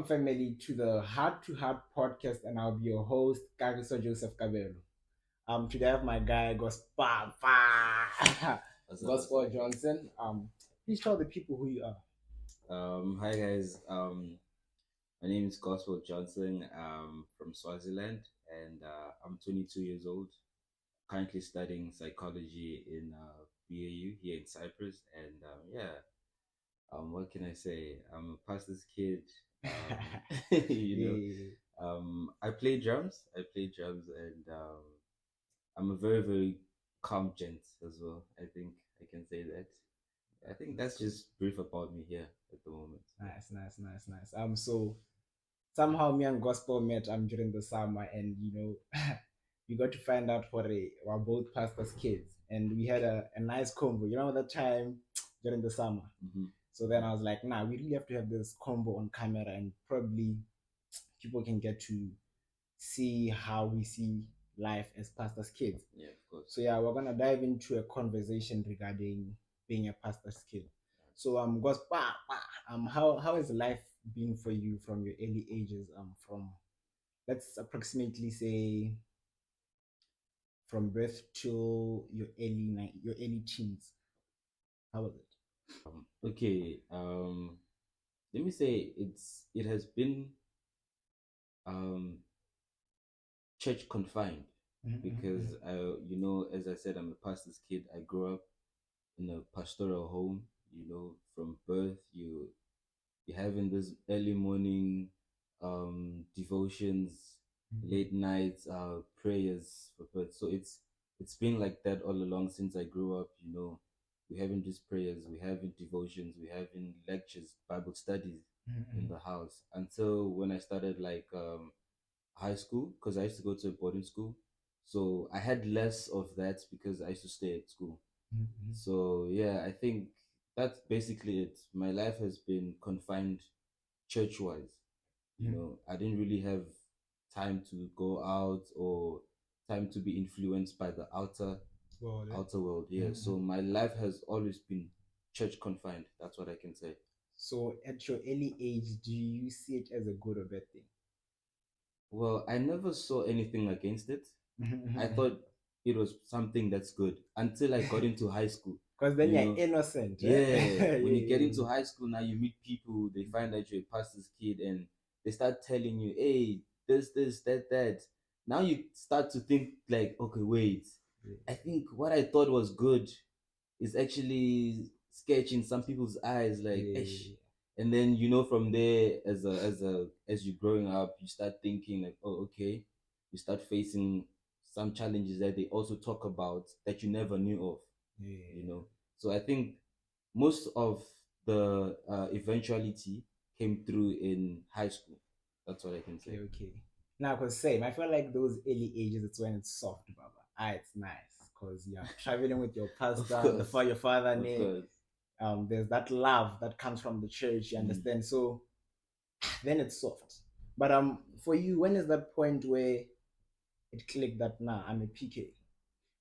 family to the Heart to Heart podcast, and I'll be your host, Kagiso Kabelo. Today I have my guy, Gospel Gospel Johnson. Please tell the people who you are. Hi guys. My name is Gospel Johnson. I'm from Swaziland, and I'm 22 years old. Currently studying psychology in BAU here in Cyprus. And what can I say? I'm a pastor's kid. You know, Yeah. I play drums. And I'm a very very calm gent as well. I think I can say that. I think That's that's cool. just brief about me here at the moment. Nice. So somehow me and Gospel met during the summer, and we got to find out we're both pastors' kids, and we had a nice combo. You remember that time during the summer? Hmm. So then I was like, nah, we really have to have this combo on camera, and probably people can get to see how we see life as pastors' kids. Yeah, of course. So yeah, we're gonna dive into a conversation regarding being a pastor's kid. So how has life been for you from your early ages? From let's approximately say from birth till your early teens. How was it? Okay. Let me say it has been um church confined because as I said, I'm a pastor's kid. I grew up in a pastoral home. From birth, you having this early morning devotions, late nights prayers for birth. So it's been like that all along since I grew up. We having these prayers, we having devotions, we having lectures, Bible studies in the house until when I started like high school, because I used to go to a boarding school. So I had less of that because I used to stay at school. So yeah, I think that's basically it. My life has been confined church wise. I didn't really have time to go out or time to be influenced by the Well, outer world. Yeah. So my life has always been church confined. That's what I can say. so at your early age, do you see it as a good or bad Well, I never saw anything against it. I thing? thought it was something that's good until I got into high school. Because then You you're know, innocent, eh? yeah, Yeah, when you get yeah, into high school now, you meet people, they find out you're a pastor's kid, and they start telling you, hey, this, that. Now you start to think, like, okay, wait, yeah. I think what I thought was good is actually sketching some people's eyes, like, ish. Yeah. And then from there, as you're growing up, you start thinking like, oh, okay, you start facing some challenges that they also talk about that you never knew of. you Yeah. know so I think most of the eventuality came through in high school. That's what I can say. Okay. Now, cause same, I feel like those early ages, it's when it's soft, Baba. It's nice, cause you're traveling with your Of pastor, course, your father of name. course. There's that love that comes from the church. You Mm. understand? So then it's soft. But for you, when is that point where it clicked that nah, I'm a PK?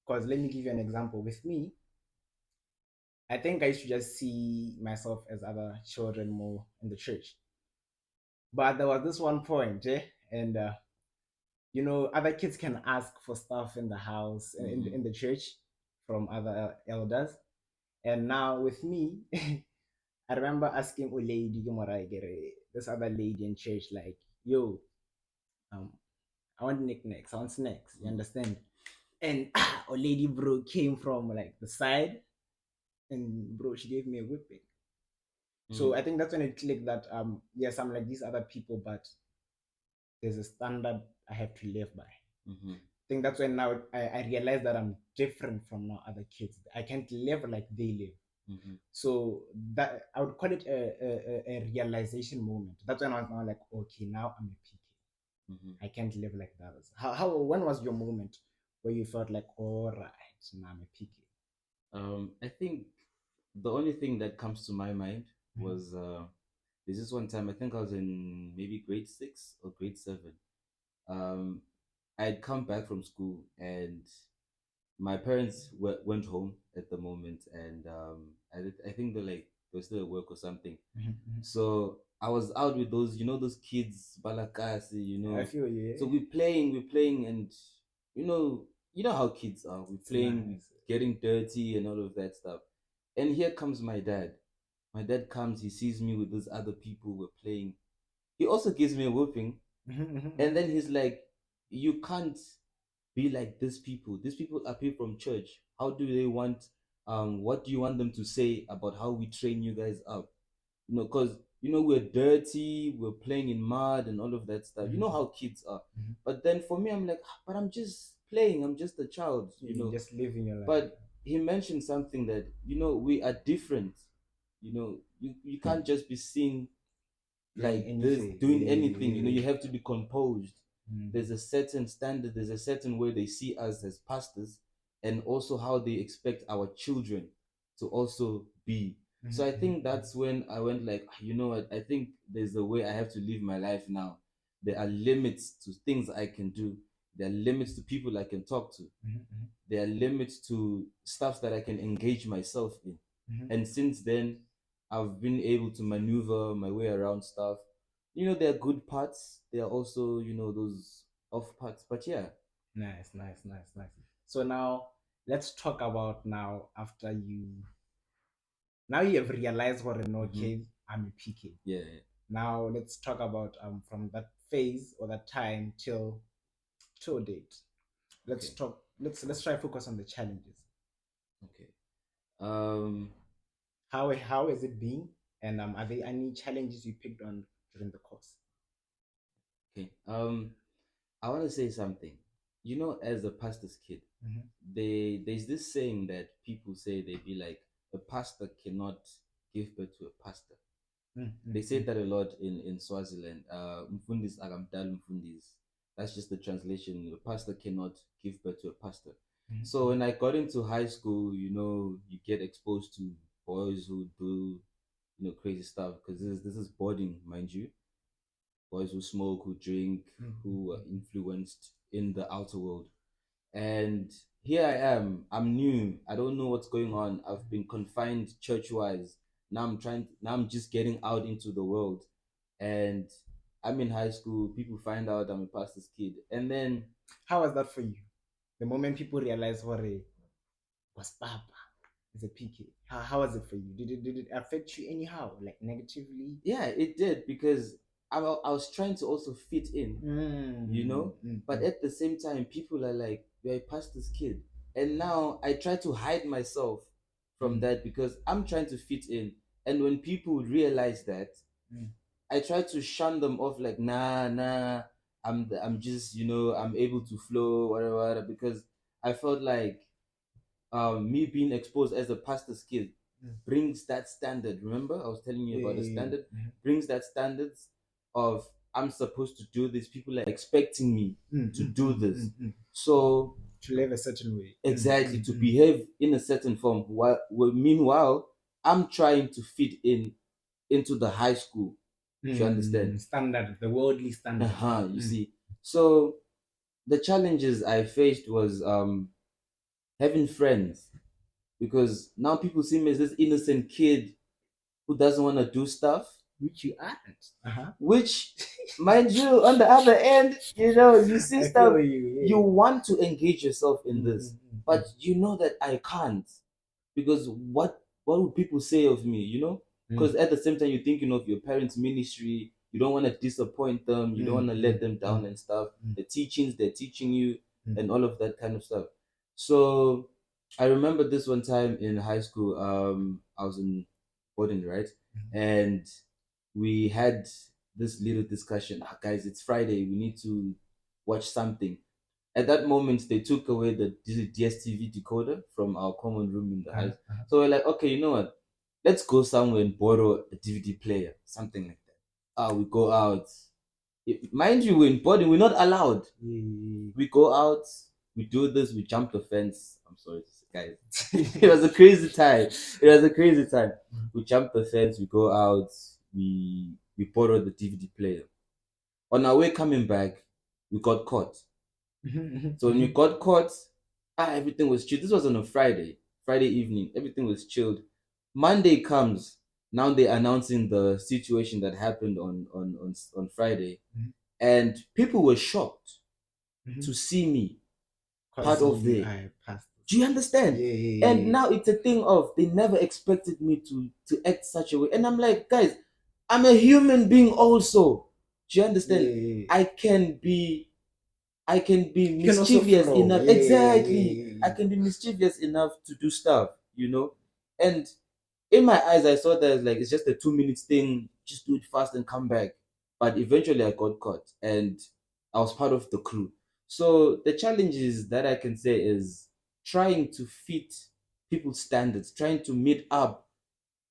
Cause let me give you an example. With me, I think I used to just see myself as other children more in the church. But there was this one point, and other kids can ask for stuff in the house, Hmm. in the church from other elders. And now with me, I remember asking a lady, this other lady in church, like, yo, um, I want knickknacks, I want snacks, you Hmm. understand? And a lady, bro, came from like the side, and bro, she gave me a whipping. So Hmm. I think that's when it clicked that yes, I'm like these other people, but there's a standard I have to live by. Hmm. I think that's when now I realize that I'm different from now other kids. I can't live like they live. Hmm. So that I would call it a realization moment. That's when I was now like, okay, now I'm a PK. Hmm. I can't live like that. How when was your moment where you felt like, all right, now I'm a PK? I think the only thing that comes to my mind Mhm. was there's this one time, I think I was in maybe grade 6 or grade 7. um I'd come back from school, and my parents went home at the moment, and I think they're like they're still at work or something. Mhm. So I was out with those, those kids, balakasi, I feel you. So Yeah? we're playing, and you know how kids are. We're It's playing, nice. getting dirty and all of that stuff. And here comes my dad. My dad comes, he sees me with those other people we're playing. He also gives me a whooping, and then he's like, "You can't be like these people. These people appear from church. How do they want? What do you want them to say about how we train you guys up? Because we're dirty, we're playing in mud and all of that stuff. You know how kids are. But then for me, I'm like, "Ah, but I'm just playing. I'm just a child. You're just living your life. But he mentioned something that we are different. You can't just be seen Doing like this, anything. doing anything. You have to be composed. Mm. There's a certain standard, there's a certain way they see us as pastors, and also how they expect our children to also be. So I think that's when I went like, you know what, I think there's a way I have to live my life now. There are limits to things I can do. There are limits to people I can talk to. There are limits to stuff that I can engage myself in. And since then, I've been able to maneuver my way around stuff. There are good parts. There are also, those off parts. But yeah. Nice, nice, nice, nice. So now let's talk about now after you have realized what an okay, I'm a PK. Yeah, yeah. Now let's talk about from that phase or that time till date. Let's Okay. talk. Let's try focus on the challenges. Okay. Um. How has it been? And are there any challenges you picked on during the course? Okay. I want to say something. As a pastor's kid, Mm-hmm. there's this saying that people say, they be like, a pastor cannot give birth to a pastor. They say that a lot in Swaziland. Mfundis akamdala mfundis. That's just the translation. A pastor cannot give birth to a pastor. So when I got into high school, you get exposed to boys who do, crazy stuff, because this is boarding, mind you. Boys who smoke, who drink, who are influenced in the outer world. And here I am. I'm new. I don't know what's going on. I've been confined church-wise. Now I'm just getting out into the world. And I'm in high school. People find out I'm a pastor's kid. And then How was that for you? The moment people realized what a was Papa is a PK. How was it for you? Did it affect you anyhow, like negatively? yeah, it did, because I was trying to also fit in, but at the same time, people are like, "You're a pastor's kid." And now I try to hide myself from that, because I'm trying to fit in. And when people realize that, I try to shun them off, like, nah, nah, I'm just, I'm able to flow, whatever, whatever, because I felt like, me being exposed as a pastor's kid brings that standard. Remember, I was telling you about the standard. Brings that standards of, I'm supposed to do this. People are expecting me to do this. So To live a certain way. exactly, to behave in a certain form. Meanwhile, I'm trying to fit into the high school. You understand? Standard, the worldly standard. You see. So the challenges I faced was having friends, because now people see me as this innocent kid who doesn't want to do stuff, Which you aren't. which, mind you, on the other end, you see I stuff, feel you. Yeah. you want to engage yourself in this, Mm. but you know that I can't, because what would people say of me, because at the same time, you're thinking of your parents' ministry, you don't want to disappoint them, you don't want to let them down and stuff, the teachings they're teaching you, and all of that kind of stuff. So I remember this one time in high school. I was in boarding, right? And we had this little discussion. Guys, it's Friday. We need to watch something. At that moment, they took away the DSTV decoder from our common room in the house. So we're like, okay, you know what? Let's go somewhere and borrow a DVD player, something like that. We go out. Mind you, we're in boarding. We're not allowed. We go out. We do this. We jump the fence. I'm sorry, guys. It was a crazy time. It was a crazy time. We jump the fence. We go out. We borrow the DVD player. On our way coming back, we got caught. So when we got caught, everything was chilled. This was on a Friday evening. Everything was chilled. Monday comes. Now they're announcing the situation that happened on Friday, and people were shocked to see me part Because of you there. are past. Do you understand? Yeah, yeah, And yeah, now it's a thing of they never expected me to act such a way. And I'm like, guys, I'm a human being also. Do you yeah, understand? yeah, yeah. I can be I can be You can also mischievous flow. enough. Yeah, yeah, Exactly. yeah, I can be mischievous enough to do stuff. And in my eyes, I saw that as like it's just a 2 minutes thing, just do it fast and come back. But eventually I got caught and I was part of the crew. So the challenges that I can say is trying to fit people's standards, trying to meet up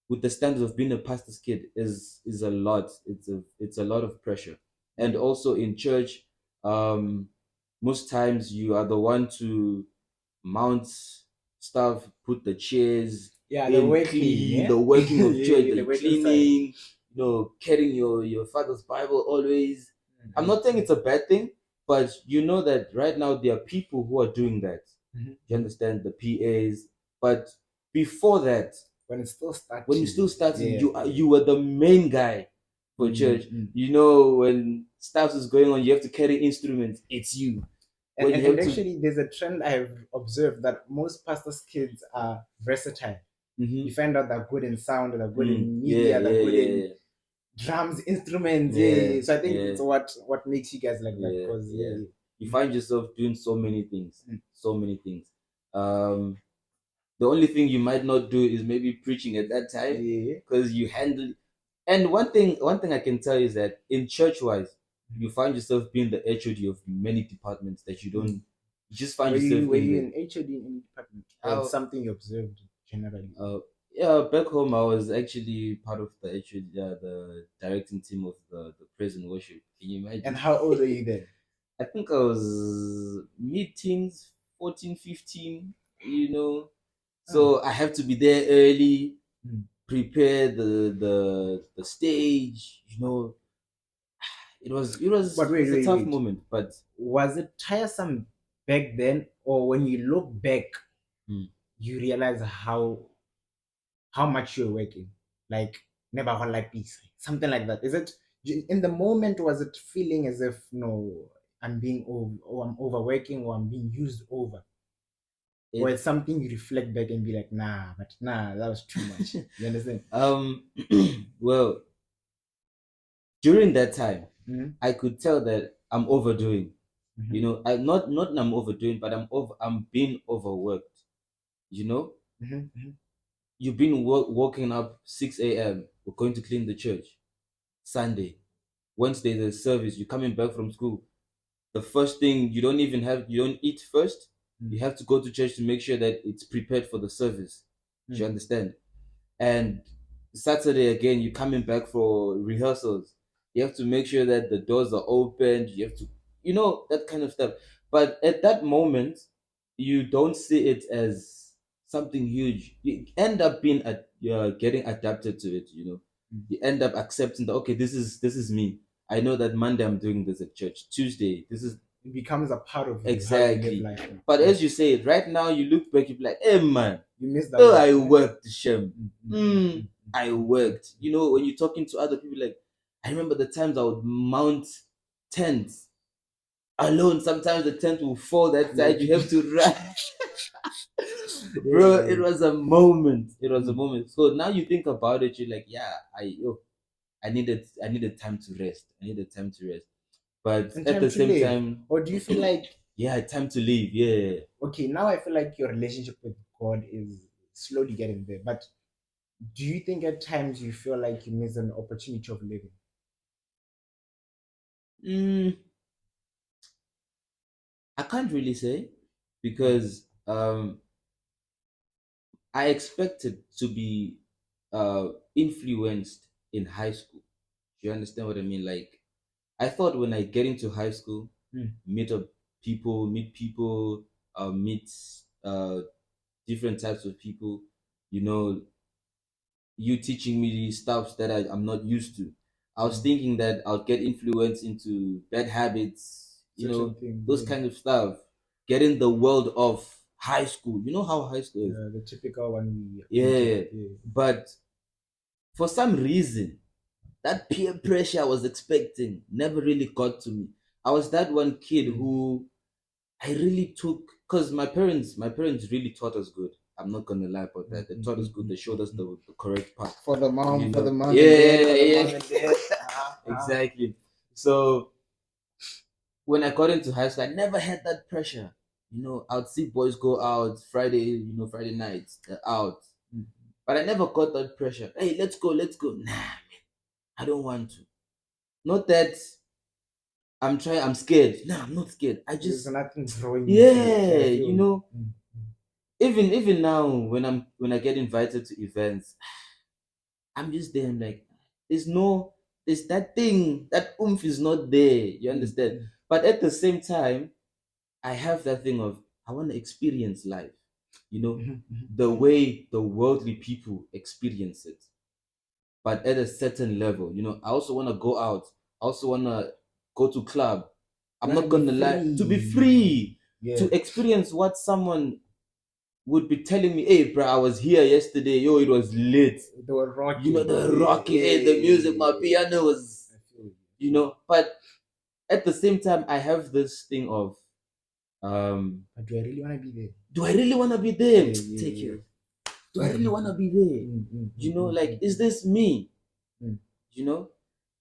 with the standards of being a pastor's kid is a lot. It's a lot of pressure. And also in church, um, most times you are the one to mount stuff, put the chairs yeah. The in, working, clean yeah, the working of church, yeah, the the working side. cleaning, carrying your father's Bible always. I'm not saying it's a bad thing, but you know that right now there are people who are doing that. You understand, the PAs, but before that, When it's still when you starting, still starting, yeah, you were the main guy for church. mm. When stuff is going on, you have to carry instruments. It's you. And, When and you and have to. actually, there's a trend I've observed that most pastors' kids are versatile. You Mhm. find out they're good in sound, they're good in Yeah, media, they're yeah, good in yeah, drums, instruments. Yeah, yeah, yeah, yeah. So I think yeah, it's what makes you guys like that. yeah, Cause yeah. yeah, You find yourself doing so many things, mm, so many things. Um, the only thing you might not do is maybe preaching at that time yeah, because you handle. And one thing I can tell you is that in church wise, you find yourself being the HOD of many departments that you don't. You just find Were yourself you were in you there. in HOD in any department, or it's Uh, something you observed generally? uh, yeah, back home I was actually part of the HOD, the directing team of the praise and worship. Can you And imagine? how old were you then? I think I was mid-teens, 14, 15, you know. Oh. So I have to be there early, Mm. prepare the stage, It was it was But it wait, was a wait, tough wait. moment, but Was it tiresome back then, or when you look back, hmm, you realize how much you're working? Like never hold like peace, something like that. Is it in the moment? Was it feeling as if no, I'm being over, or I'm overworking, or I'm being used over, or it it's something you reflect back and be like, nah, but nah, that was too much. You understand? um well, during that time Mm-hmm. I could tell that I'm overdoing. Mm-hmm. I not I'm overdoing, but I'm being overworked. You know, Mm-hmm. you've been waking up 6 a.m. We're going to clean the church. Sunday, Wednesday, the service. You're coming back from school. The first thing you don't eat first. You have to go to church to make sure that it's prepared for the service. Do you Mm-hmm. understand? And Saturday again, you're coming back for rehearsals. You have to make sure that the doors are opened. You have to, that kind of stuff. But at that moment, you don't see it as something huge. You end up getting adapted to it. You end up accepting that, okay, this is me. I know that Monday I'm doing this at church. Tuesday, this is It becomes a part of you, how you live exactly. life now. But as you say, right now you look back, you be like, hey man, You miss that oh, work, I yeah? worked, Shem. Mm. I worked. When you're talking to other people, like, I remember the times I would mount tents alone. Sometimes the tent will fall that Yeah, side. You have to run. yeah, Bro, yeah. it was a moment. It was a Mm. moment. So now you think about it, you're like, yeah, I needed time to rest. I needed time to rest. But And at time the to same live. time, Or do you feel like, yeah, time to leave. Yeah. okay, now I feel like your relationship with God is slowly getting there. But do you think at times you feel like you miss an opportunity of living? Mm, I can't really say Mm. because I expected to be influenced in high school. Do you understand what I mean? Like, I thought when I get into high school, Mm. meet up meet people, meet uh, different types of people, you know, you teaching me stuff that I'm not used to. I was Mm. thinking that I'll get influenced into bad habits, Certain things, those yeah. kind of stuff. Get in the world of high school. You know how high school is. The typical one we Yeah, get. Yeah. but For some reason, that peer pressure I was expecting never really got to me. I was that one kid who I really took, because my parents really taught us good. I'm not gonna lie about that. They taught us good. They showed us the correct path. For the mom, You for the know? mom and dad, Yeah, for the yeah, mom and dad. exactly. So when I got into high school, I never had that pressure. I'd see boys go out Friday, Friday nights, they're out. But I never got that pressure. Hey, let's go, let's go. Nah, man, I don't want to. Not that I'm scared. Nah, I'm not scared. I There's just, nothing drawing you to it. yeah, I feel you. Mm. even now when I get invited to events, I'm just there. I'm like, there's that thing, that oomph is not there. You understand? Mm. But at the same time, I have that thing of I want to experience life, Mhm, the mhm. way the worldly people experience it, but at a certain level. I also want to go out. I also want to go to club. You I'm wanna not be gonna lie, to be free. free, Yeah. to experience what someone would be telling me. Hey, bro, I was here yesterday. Yo, it was lit. They were rocking. The Yeah, rocking, hey, the music, my yeah. piano was, I feel you. But at the same time, I have this thing of, But do I really wanna be there? do I really want to be Yeah, there? yeah, Take yeah. care. Do I really want to be there? Like, is Mm. this me? Mm. You know?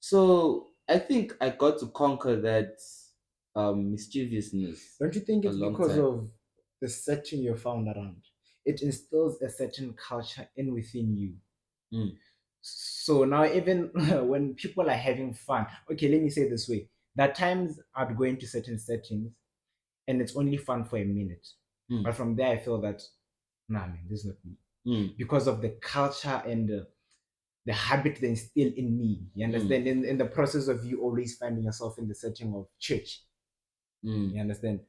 So I think I got to conquer that mischievousness Don't you think a it's long because time. of the setting you're found around? It instills a certain culture in within you. Mm, So now even when people are having fun, okay, let me say it this way. There are times I'd go into certain settings and it's only fun for a minute. mm, But from there I feel that nah man, this is not me. mm, Because of the culture and the habit they instill in me. You mm, understand? In the process of you always finding yourself in the setting of church. mm, You understand?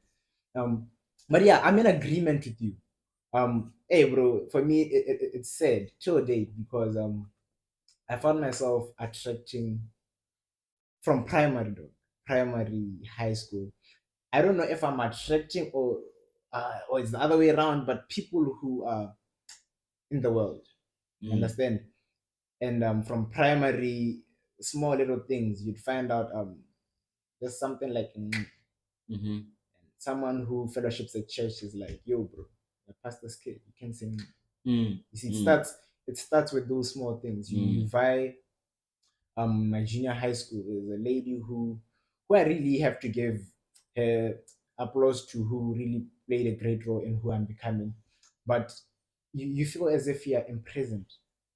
Um, but yeah, I'm in agreement with you. Hey bro, for me it's sad till date because I found myself attracting from primary though, primary high school. I don't know if I'm attracting or it's the other way around, but people who are in the world. You mm, understand? And from primary small little things, you'd find out there's something like mm, someone who fellowships at church is like, yo, bro, the pastor's kid, you can sing. mm, You see, mm, it starts with those small things. You mm, vie my junior high school is a lady who I really have to give her applause to, who really played a great role in who I'm becoming. But you feel as if you are imprisoned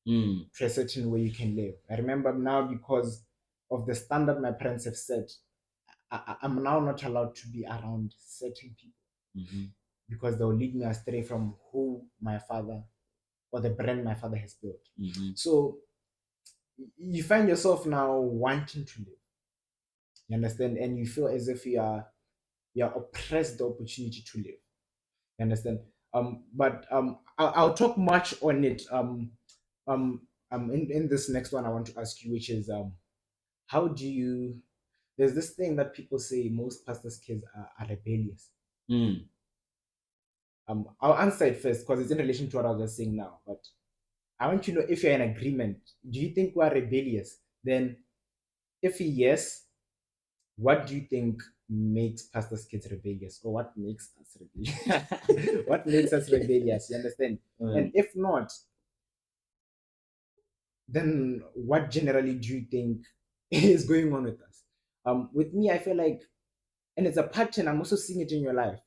mm, to a certain way you can live. I remember now because of the standard my parents have set, I'm now not allowed to be around certain people mm, because they'll lead me astray from who my father or the brand my father has built. mm, So you find yourself now wanting to live. You understand? And you feel as if you are oppressed the opportunity to live. You understand? But I'll talk much on it. Um, in this next one, I want to ask you, which is how do you? There's this thing that people say most pastors' kids are rebellious. mm, I'll answer it first because it's in relation to what I was just saying now. But I want to know if you're in agreement. Do you think we are rebellious? Then, if yes, what do you think makes pastors' kids rebellious, or what makes us rebellious? What makes us rebellious? You understand? And mm, if not, then what generally do you think is going on with us? With me, I feel like, and it's a pattern. I'm also seeing it in your life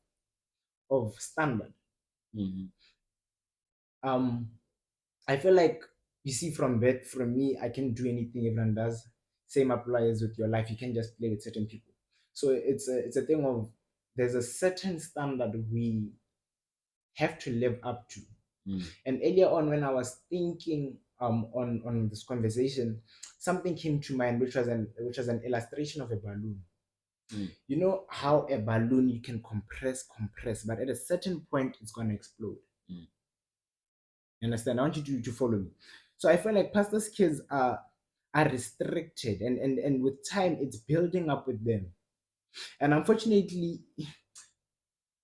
of standard. mm, Um, I feel like you see from birth, from me, I can do anything everyone does. Same applies with your life. You can just play with certain people. So it's a thing of there's a certain standard we have to live up to. mm, And earlier on, when I was thinking on this conversation, something came to mind, which was an illustration of a balloon. mm, You know how a balloon you can compress, but at a certain point it's gonna explode. mm, You understand? I want you to follow me. So I feel like pastors' kids are restricted, and with time it's building up with them. And unfortunately,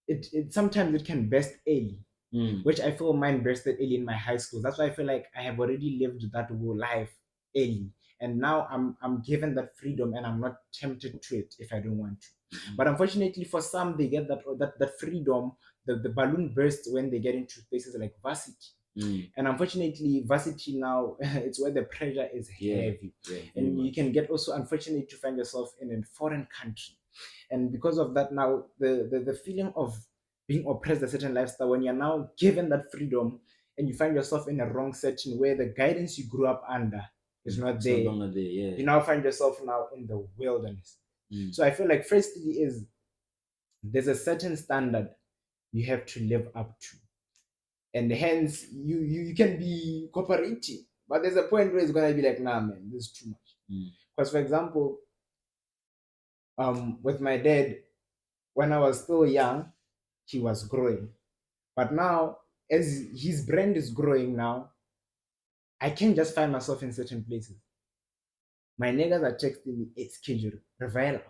it sometimes it can burst early. which I feel mine bursted early in my high school. That's why I feel like I have already lived that whole life early. And now I'm given that freedom and I'm not tempted to it if I don't want to. But unfortunately for some they get that freedom, the balloon bursts when they get into places like varsity. And unfortunately varsity now it's where the pressure is heavy. And you can get also unfortunately to find yourself in a foreign country. And because of that now the feeling of being oppressed a certain lifestyle, when you're now given that freedom and you find yourself in a wrong setting where the guidance you grew up under is not It's there, no longer there. Yeah. you now find yourself now in the wilderness. So I feel like firstly is there's a certain standard you have to live up to, and hence you can be cooperating, but there's a point where it's gonna be like, nah man, this is too much. Because for example, with my dad, when I was still young, he was growing. But now, as his brand is growing now, I can't just find myself in certain places. My niggas are texting me, it's schedule, revival.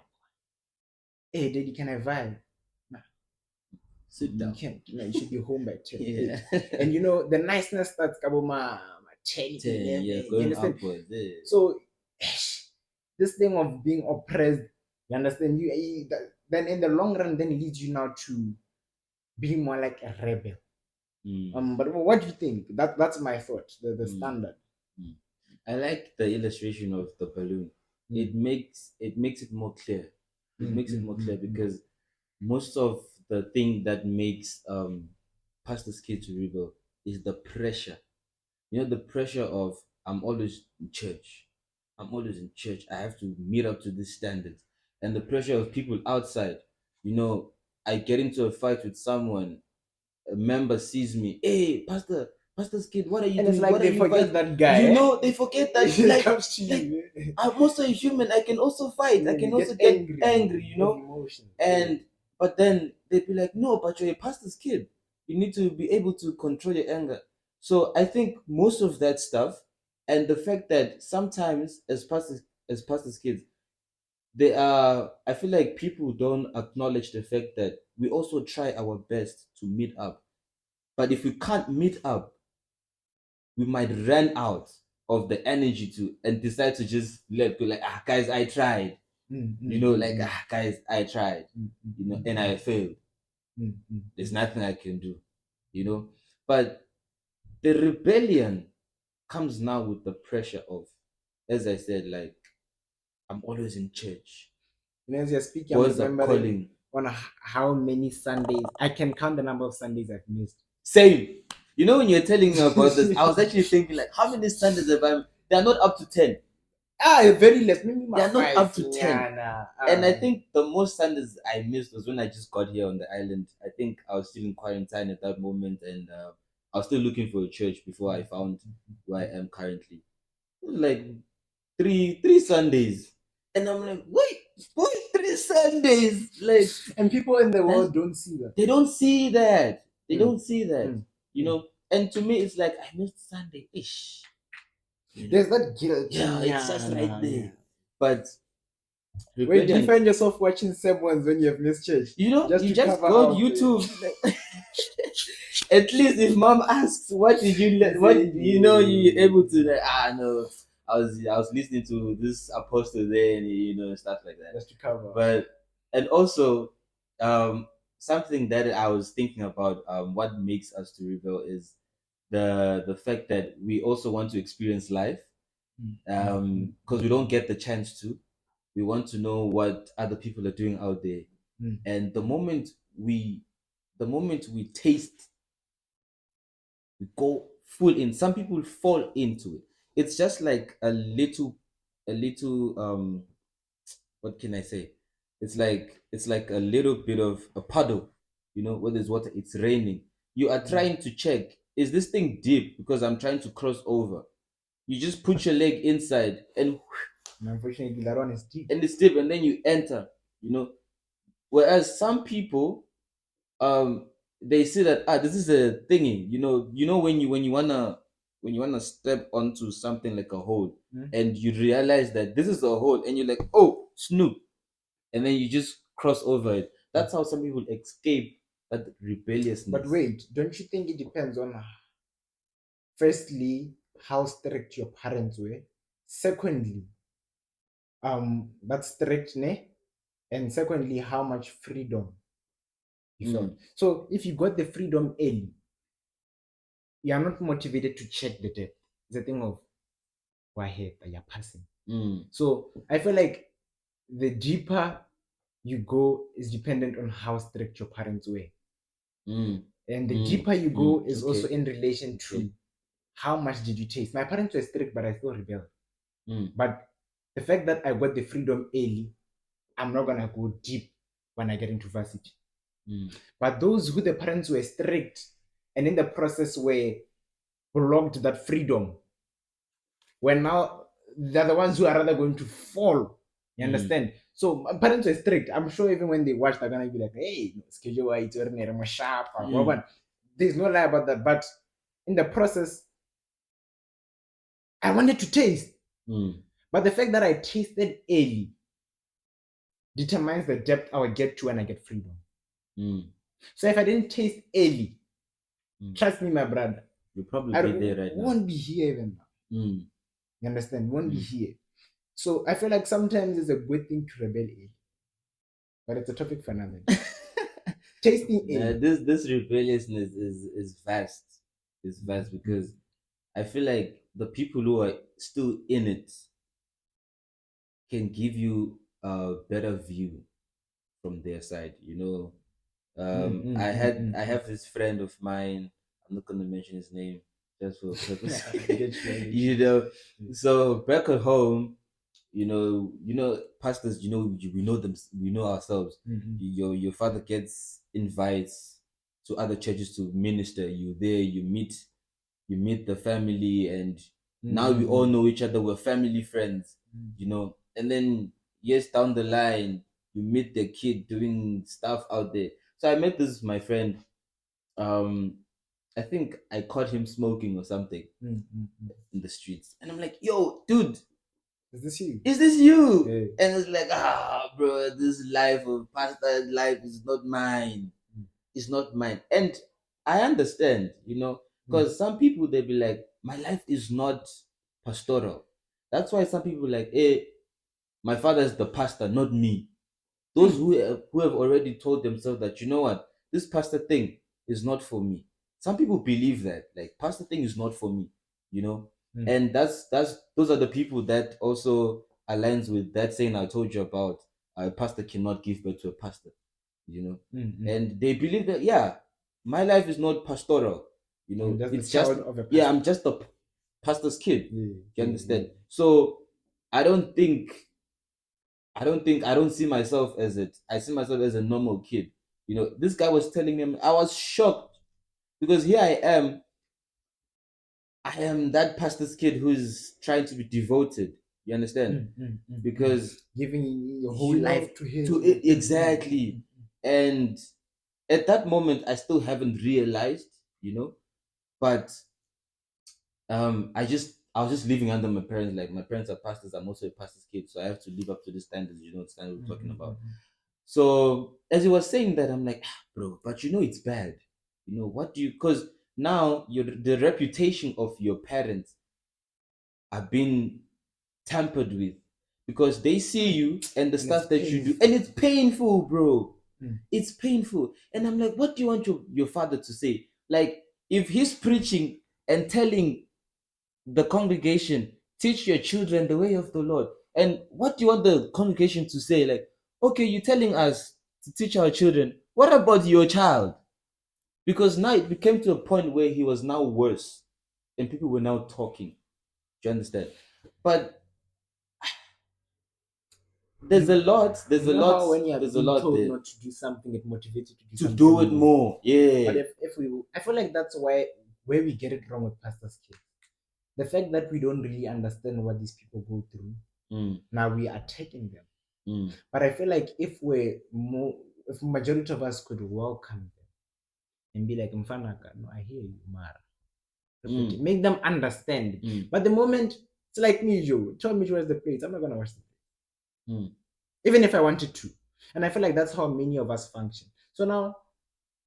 Hey, daddy, can I vibe? Nah, Sit down. you can't. You should be home by 10. Yeah. And you know, the niceness starts kaboma 10, 11, yeah, you going understand? upwards. Yeah. So, this thing of being oppressed, you understand? Then in the long run, then leads you now to being more like a rebel. But what do you think? That's my thought. The standard. I like the illustration of the balloon. It makes it more clear. It makes it more clear because most of the thing that makes pastors kids to rebel is the pressure. You know, the pressure of I'm always in church. I'm always in church. I have to meet up to this standard. And the pressure of people outside. You know, I get into a fight with someone, a member sees me, hey, pastor's kid, what are you And doing? it's like What are they you forget fighting? that guy. You know, they forget that it like, comes to you. I'm also a human. I can also fight. I can You also get get angry, you know. emotions. And but then they'd be like, no, but you're a pastor's kid. You need to be able to control your anger. So I think most of that stuff, and the fact that sometimes as pastors kids, they are, I feel like people don't acknowledge the fact that we also try our best to meet up. But if we can't meet up, we might run out of the energy to and decide to just let go, like, guys, I tried. You know, like, guys, I tried, you know, and I failed. There's nothing I can do, you know. But the rebellion comes now with the pressure of, as I said, like, I'm always in church. You know, as you're speaking, I'm Boys are remembering calling. on how many Sundays I can count the number of Sundays I've missed. Same. You know, when you're telling me about this, I was actually thinking, like, how many Sundays have I? They're not up to 10. Very less. Maybe They're not five. up to 10. And I think the most Sundays I missed was when I just got here on the island. I think I was still in quarantine at that moment, and I was still looking for a church before I found where I am currently. It was like three Sundays, and I'm like, wait, 3 Sundays, like, and people in the world don't see that. they don't see that. They don't see that. You know, and to me, it's like I missed Sunday ish. There's that guilt. Yeah, it's just right there. But wait, do you rebellion, find yourself watching same ones when you have missed church? you know, Just you to just cover go on up YouTube. At least if mom asks, what did you what you know, you able to, like, no, I was listening to this apostle there, and you know, stuff like that. Just to cover. But and also, something that I was thinking about, what makes us to rebel is the fact that we also want to experience life, because we don't get the chance to. We want to know what other people are doing out there, and the moment we taste, we go full in. Some people fall into it. It's just like a little what can I say? It's like a little bit of a puddle, you know, where there's water, it's raining. You are trying to check, is this thing deep? Because I'm trying to cross over. You just put your leg inside, and unfortunately, that one is deep. And it's deep, and then you enter, you know. Whereas some people, they see that, this is a thingy, you know, when you wanna step onto something like a hole, and you realize that this is a hole, and you're like, oh, snoop, and then you just cross over it. That's how some people escape that rebelliousness. But wait, don't you think it depends on, firstly, how strict your parents were? Secondly, that strict, ne? And secondly, how much freedom you felt. So if you got the freedom early, you are not motivated to check the depth. It's a thing of why you're passing. So I feel like the deeper you go is dependent on how strict your parents were. And the deeper you go is also in relation to how much did you taste. My parents were strict, but I still rebelled. But the fact that I got the freedom early, I'm not gonna go deep when I get into varsity. But those who the parents were strict and in the process were blocked that freedom, when now they're the ones who are rather going to fall. You understand? So my parents were strict. I'm sure even when they watch, they're gonna be like, "Hey, schedule why it's more sharp." There's no lie about that. But in the process, I wanted to taste. But the fact that I tasted early determines the depth I will get to when I get freedom. So if I didn't taste early, trust me, my brother, you'll probably be there right now. Won't be here even now. You understand? Won't be here. So I feel like sometimes it's a good thing to rebel early, but it's a topic for another day. Tasting early. This rebelliousness is vast. It's vast because I feel like the people who are still in it can give you a better view from their side. I have this friend of mine. I'm not gonna mention his name just for purpose. So back at home, pastors, we know them, we know ourselves. Your father gets invites to other churches to minister. You there, you meet the family, and now we all know each other. We're family friends, and then years down the line, you meet the kid doing stuff out there. So I met this my friend. I think I caught him smoking or something in the streets, and I'm like, "Yo, dude, is this you? Is this you?" Yeah. And it's like, bro, this life of pastor life is not mine. It's not mine, and I understand, because some people they be like, my life is not pastoral. That's why some people like, hey, my father is the pastor, not me. Those who have already told themselves that, you know what, this pastor thing is not for me. Some people believe that, like, pastor thing is not for me, and that's those are the people that also aligns with that saying I told you about. A pastor cannot give birth to a pastor, and they believe that, yeah, my life is not pastoral, it's just of a yeah, I'm just a pastor's kid. You understand? So I don't think I don't see myself as it. I see myself as a normal kid. This guy was telling me, I was shocked because here I am. I am that pastor's kid who's trying to be devoted. You understand? Because giving your whole life to him. Exactly. And at that moment, I still haven't realized, but I was just living under my parents. Like, my parents are pastors. I'm also a pastor's kid, so I have to live up to the standards. The standard we're talking about. So as he was saying that, I'm like, bro, but it's bad. What do you? Because now the reputation of your parents are being tampered with because they see you and the stuff that you do, and it's painful, bro. It's painful, and I'm like, what do you want your father to say? Like, if he's preaching and telling the congregation, teach your children the way of the Lord. And what do you want the congregation to say? Like, okay, you're telling us to teach our children. What about your child? Because now it became to a point where he was now worse and people were now talking. Do you understand? But there's a lot. There's a lot. When you are there's a lot told there. Not to do something, it motivates you to do To something do it more. Yeah. But if we, I feel like that's where we get it wrong with pastors' kids. The fact that we don't really understand what these people go through. Now we are attacking them. But I feel like if majority of us could welcome them and be like, Mfanaka, no, I hear you, Mara. Make them understand. But the moment it's like me, Joe, tell me to wash the plates, I'm not gonna wash the plates. Even if I wanted to. And I feel like that's how many of us function. So now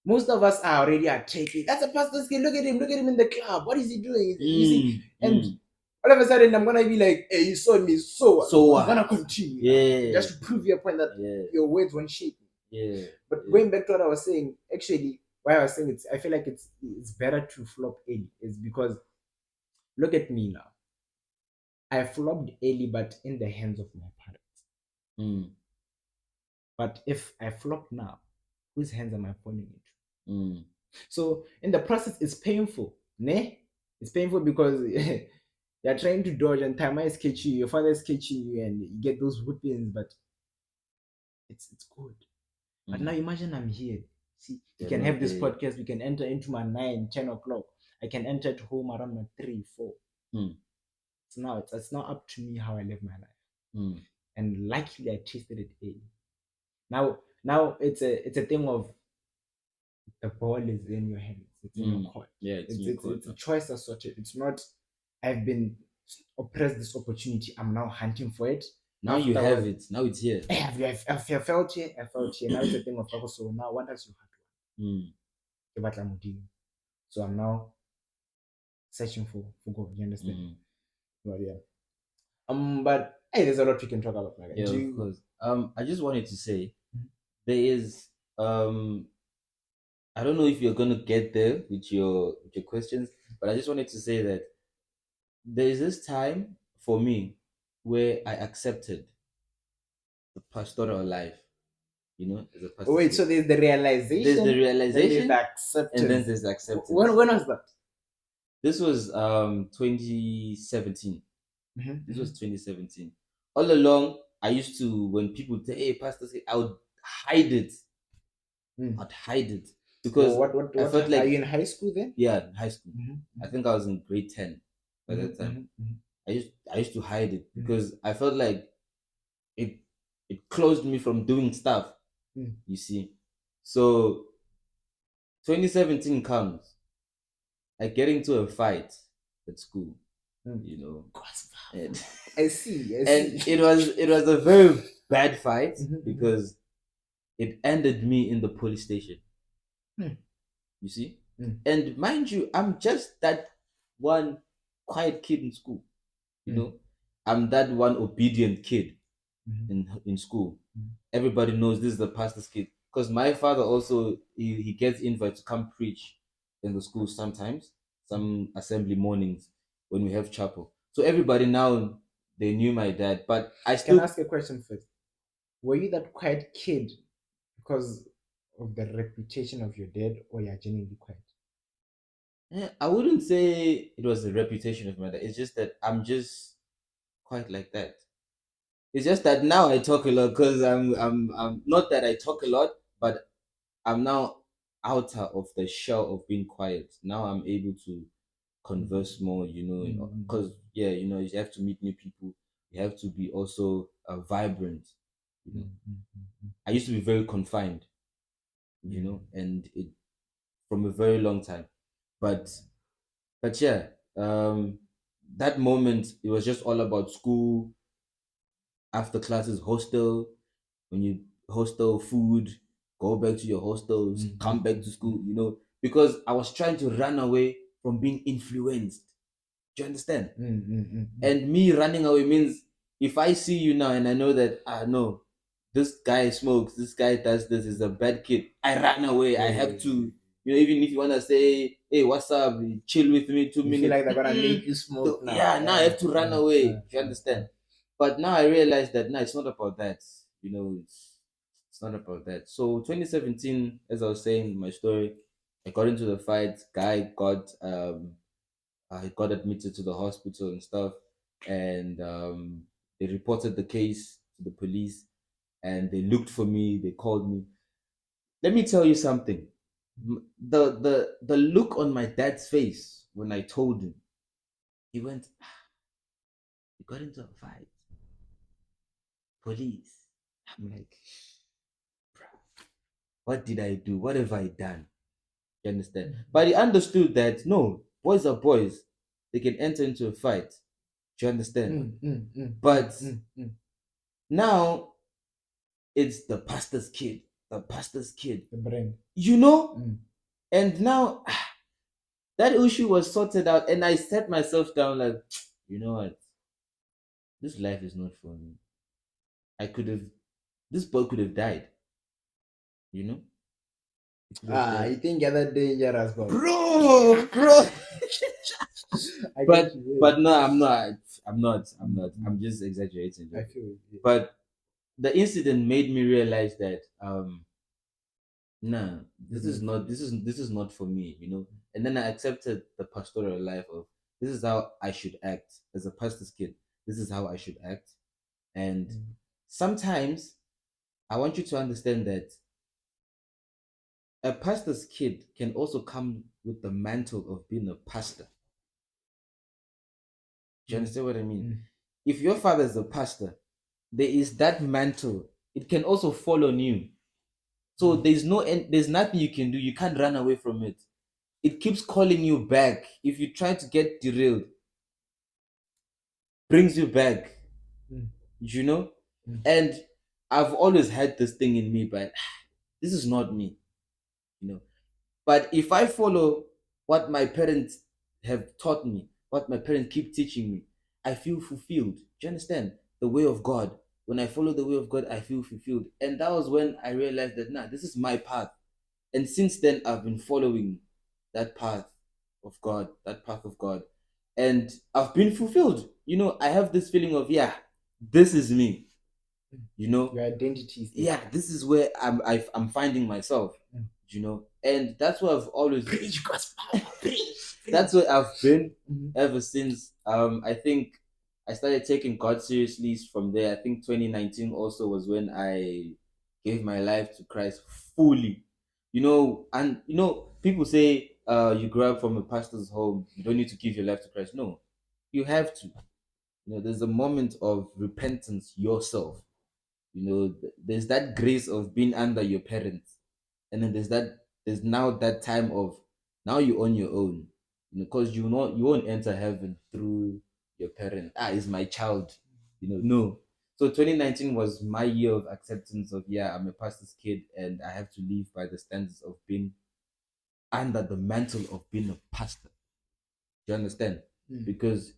Most of us are already taking. That's a pastor's kid. Look at him. Look at him in the club. What is he doing? You see, and all of a sudden I'm gonna be like, "Hey, you saw me, so I'm gonna continue, just to prove your point that your words won't shape me." But going back to what I was saying, actually, why I was saying I feel like it's better to flop early is because look at me now. I flopped early, but in the hands of my parents. But if I flop now, whose hands am I falling into? So in the process, it's painful, ne? It's painful because you're trying to dodge, and Tama is catching you, your father is catching you, and you get those whippings. But it's good. But now imagine I'm here. See, you can have this podcast. We can enter into my 9, 10 o'clock. I can enter at home around my 3, 4. So it's now up to me how I live my life. And luckily, I tasted it early. Now it's a thing of the ball is in your hands. It's in your court. It's a choice that's sorted. It's not I've been oppressed this opportunity. I'm now hunting for it. Now you have it. Now it's here. I've felt here. I felt here. Now it's a thing of focus. So now what else you have to So I'm now searching for God. You understand? But yeah. But hey, there's a lot we can talk about. Like, yeah, of course. I just wanted to say there is I don't know if you're gonna get there with your questions, but I just wanted to say that there is this time for me where I accepted the pastoral life. You know, as a pastor. Wait, so there's the realization. There's the realization, then there's the acceptance, and then there's the acceptance. When was that? This was 2017. This was 2017. All along, I used to, when people say, "Hey, pastor," I would hide it. I'd hide it because what I felt like, are you in high school then? Yeah, high school. I think I was in grade 10 by that time. I used to hide it because I felt like it closed me from doing stuff. You see, so 2017 comes. I get into a fight at school. You know, and I see. And it was a very bad fight because it ended me in the police station. You see, and mind you, I'm just that one quiet kid in school. You know, I'm that one obedient kid in school. Everybody knows this is the pastor's kid because my father also he gets invited to come preach in the school sometimes, some assembly mornings when we have chapel. So everybody now they knew my dad, but I still can ask a question first. Were you that quiet kid because of the reputation of your dad, or you're genuinely quiet? I wouldn't say it was the reputation of my dad. It's just that I'm just quite like that. It's just that now I talk a lot because I'm not that I talk a lot, but I'm now outer of the shell of being quiet. Now I'm able to converse more, you know, because you know, you have to meet new people. You have to be also vibrant. You know, I used to be very confined, you know, and it from a very long time, but yeah, that moment it was just all about school. After classes, hostel. When you hostel food, go back to your hostels, come back to school. You know, because I was trying to run away from being influenced. Do you understand? And me running away means if I see you now and I know that no, this guy smokes, this guy does this, is a bad kid, I run away. I have to, you know, even if you wanna say, "Hey, what's up? Chill with me 2 minutes." Feel like they're gonna make you smoke now. Yeah, now I have to run away. Do you understand? But now I realize that no, it's not about that. You know, it's not about that. So 2017, as I was saying in my story, I got into the fight. Guy got I got admitted to the hospital and stuff, and they reported the case to the police, and they looked for me. They called me. Let me tell you something. The look on my dad's face when I told him, he went, "You got into a fight, police." I'm like, what did I do? What have I done? You understand? But he understood that no, boys are boys. They can enter into a fight. Do you understand? But now it's the pastor's kid. The pastor's kid. The brand. You know? And now that issue was sorted out, and I set myself down like, you know what? This life is not for me. I could have, this boy could have died, you know? He could have You died. think you're that dangerous, bro? Bro. I but get you. Yeah. but no, I'm not. I'm just exaggerating. I feel it. Yeah. But the incident made me realize that nah, this is not for me, you know. And then I accepted the pastoral life of this is how I should act as a pastor's kid. This is how I should act. And sometimes I want you to understand that a pastor's kid can also come with the mantle of being a pastor. Do you understand what I mean? If your father is a pastor, there is that mantle. It can also fall on you. So there's nothing you can do. You can't run away from it. It keeps calling you back. If you try to get derailed, brings you back. You know? And I've always had this thing in me, but this is not me. You know. But if I follow what my parents have taught me, what my parents keep teaching me, I feel fulfilled. Do you understand? The way of God. When I follow the way of God, I feel fulfilled. And that was when I realized that, nah, this is my path. And since then, I've been following that path of God, that path of God. And I've been fulfilled. You know, I have this feeling of, yeah, this is me. You know, your identity is there. Yeah, this is where I'm finding myself. You know, and that's what I've always Preach gospel. that's what I've been ever since. I think I started taking God seriously from there. I think 2019 also was when I gave my life to Christ fully. You know, and you know, people say you grow up from a pastor's home, you don't need to give your life to Christ. No, you have to. You know, there's a moment of repentance yourself. You know, there's that grace of being under your parents, and then there's now that time of now you're on your own, you know, because you won't enter heaven through your parent. Is my child, you know. No. So 2019 was my year of acceptance of, yeah, I'm a pastor's kid and I have to live by the standards of being under the mantle of being a pastor. Do you understand? Because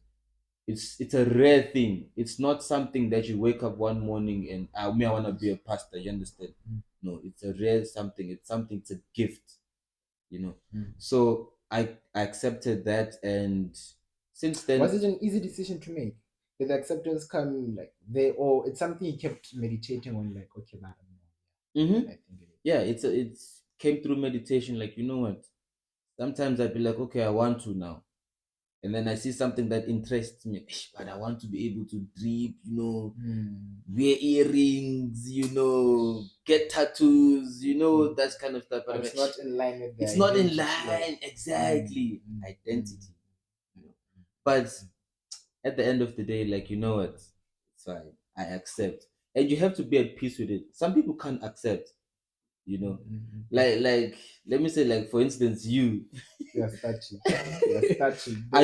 it's a rare thing. It's not something that you wake up one morning and I want to be a pastor. You understand? No, it's a rare something. It's something. It's a gift. You know. So I accepted that, and since then, Was it an easy decision to make? Did the acceptance come like they, or it's something you kept meditating on? Like, okay, man, I think it is. Yeah, it's came through meditation. Like, you know what? Sometimes I'd be like, okay, I want to now. And then I see something that interests me, but I want to be able to drip, you know, wear earrings, you know, get tattoos, you know, that kind of stuff. But it's not in line with the it's not in identity, line, exactly. Identity. You know. But at the end of the day, like, you know what? It's fine. I accept. And you have to be at peace with it. Some people can't accept, you know. Like let me say, like, for instance, you You're starting. You're starting. are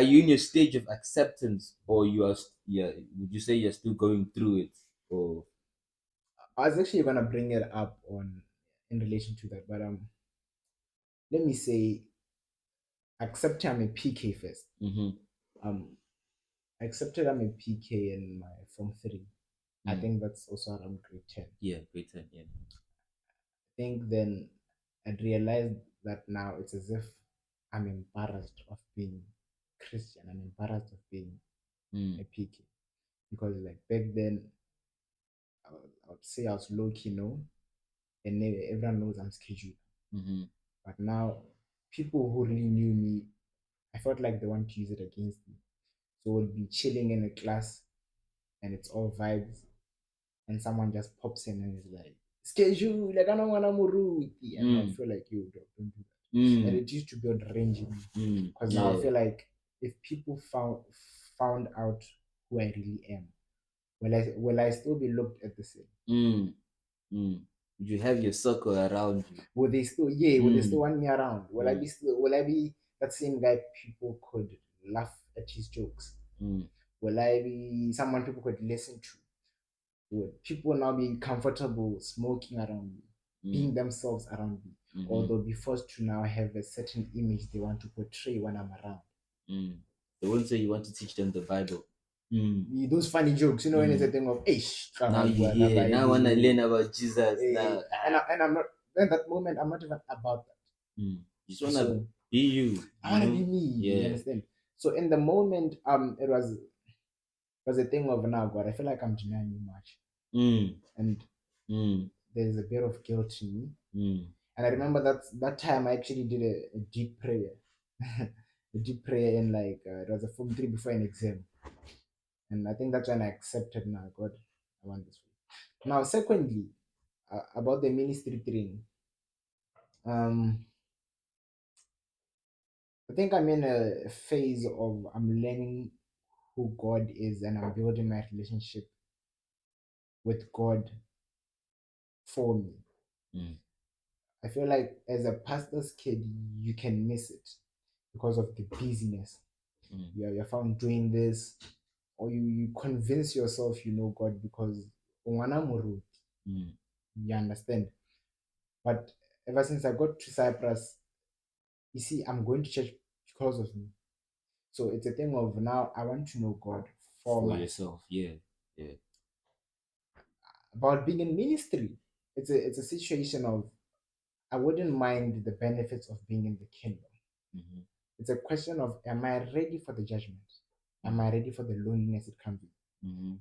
you in your stage of acceptance, or you are yeah, would you say you're still going through it, or I was actually gonna bring it up on in relation to that, but let me say accepting I'm a PK first. I accepted I'm a PK in my form 3. I think that's also around grade 10. Yeah, grade 10, yeah. I think then I'd realized that now it's as if I'm embarrassed of being Christian. I'm embarrassed of being a PK. Because like back then I would say I was low key, no, and everyone knows I'm scheduled. But now people who really knew me, I felt like they want to use it against me. So we'll be chilling in a class and it's all vibes, and someone just pops in and is like, schedule, like I don't want to muruti. And I feel like, you don't do that. And it used to be ranging me. Because now I feel like if people found out who I really am, will I still be looked at the same? Would you have your circle around you? Will they still, yeah, will they still want me around? Will I be that same guy people could laugh at his jokes? Will I be someone people could listen to? Would people now be comfortable smoking around me, being themselves around me? or they'll be forced to now have a certain image they want to portray when I'm around. They won't say you want to teach them the Bible. Those funny jokes, when it's a thing of, Now you hear, now I want to learn about Jesus. Now. And I'm not, at that moment, I'm not even about that. You just want to be you. I want to be me. You understand? So in the moment, it was a thing of, now, God, I feel like I'm denying you much. And there's a bit of guilt in me. And I remember that time I actually did a deep prayer. A deep prayer in it was a Form 3 before an exam. And I think that's when I accepted, now, God, I want this. Now, secondly, about the ministry thing, I think I'm in a phase of I'm learning who God is, and I'm building my relationship with God for me. I feel like as a pastor's kid, you can miss it because of the busyness. You're found doing this, or you convince yourself you know God because you understand. But ever since I got to Cyprus, you see, I'm going to church because of me. So it's a thing of, now I want to know God for yourself. Yeah. About being in ministry, it's a situation of, I wouldn't mind the benefits of being in the kingdom. It's a question of, am I ready for the judgment? Am I ready for the loneliness it comes with?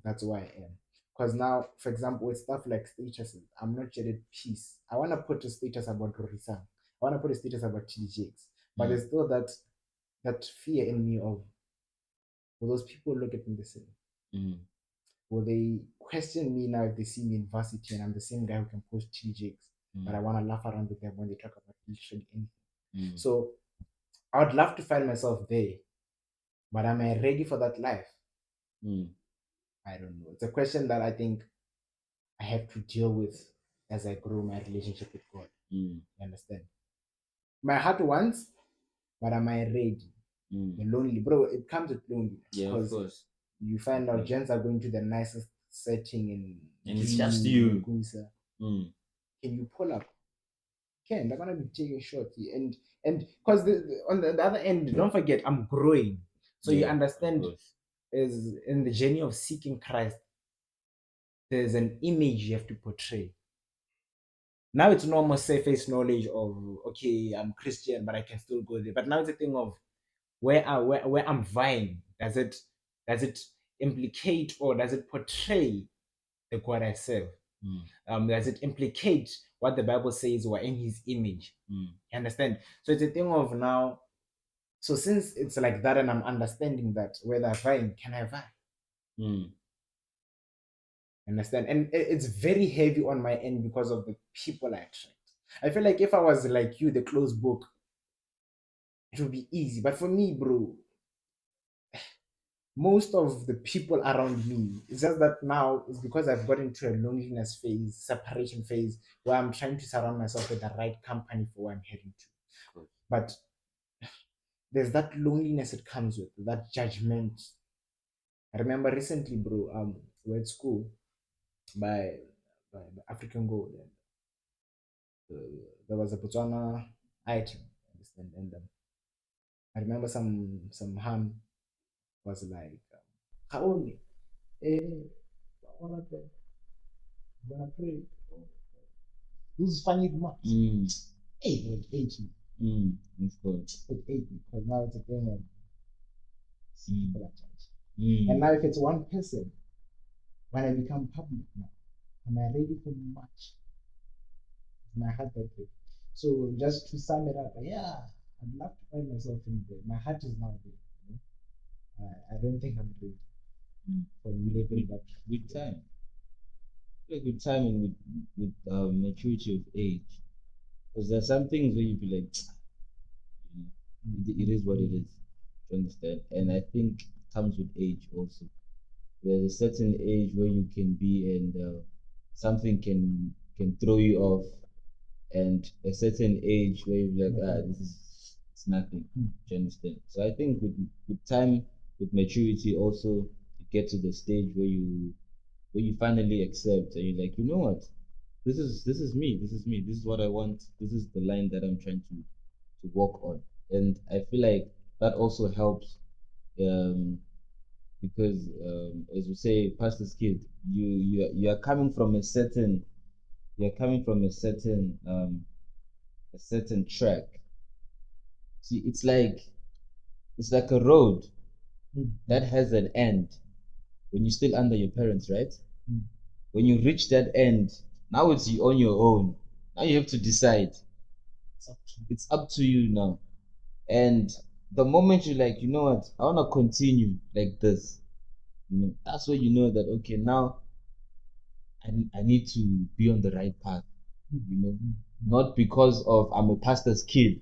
That's why I am. Because now, for example, with stuff like statuses, I'm not yet at peace. I want to put a status about Rorisa. I want to put a status about TDJX. But there's still that fear in me of, will those people look at me the same? Will they question me now if they see me in varsity and I'm the same guy who can post TDJX, but I want to laugh around with them when they talk about literally anything? So I would love to find myself there, but am I ready for that life? I don't know. It's a question that I think I have to deal with as I grow my relationship with God. You understand? My heart wants, but am I ready? The lonely, bro, it comes with loneliness. Yeah, of course. You find out gents are going to the nicest setting and it's just you. Can you pull up? They're gonna be taking shots, and because on the other end, don't forget, I'm growing. So you understand, is in the journey of seeking Christ, there's an image you have to portray. Now it's normal surface knowledge of, okay, I'm Christian, but I can still go there. But now it's a thing of where I'm vying. Does it implicate, or does it portray the God I serve? Does it implicate what the Bible says were in His image? You understand? So it's a thing of now. So since it's like that, and I'm understanding that, whether vying, can I vie? Understand? And it's very heavy on my end because of the people I attract. I feel like if I was like you, the closed book, it would be easy. But for me, bro, most of the people around me, it's just that now it's because I've got into a loneliness phase, separation phase, where I'm trying to surround myself with the right company for where I'm heading to. But there's that loneliness it comes with, that judgment. I remember recently, bro, we were at school by African Gold, and there was a Botswana item, and I remember some ham was like, Kaoni, what happened? Gonna pray. Who's funny remarks? Hey, it ate me. Of course. It ate me because now it's a thing of people at church. And now if it's one person, when I become public now, am I ready for much? My heart that way. So just to sum it up, yeah, I'd love to find myself in there. My heart is now there. I don't think I'm ready for living that with time. Like with time and with maturity of age, because there's some things where you be like, it is what it is. To understand, and I think it comes with age also. There's a certain age where you can be, and something can throw you off, and a certain age where you're like, this is it's nothing. Do you understand? So I think with time, with maturity, also you get to the stage where you finally accept, and you're like, you know what? this is me. This is me. This is what I want. This is the line that I'm trying to walk on. And I feel like that also helps because as we say, pastor's kid, you are coming from a certain you're coming from a certain track. See, it's like a road that has an end when you're still under your parents, right? When you reach that end, now it's you on your own. Now you have to decide. It's up to you now. And the moment you're like, you know what, I want to continue like this, that's where you know that okay, now I need to be on the right path, not because of I'm a pastor's kid,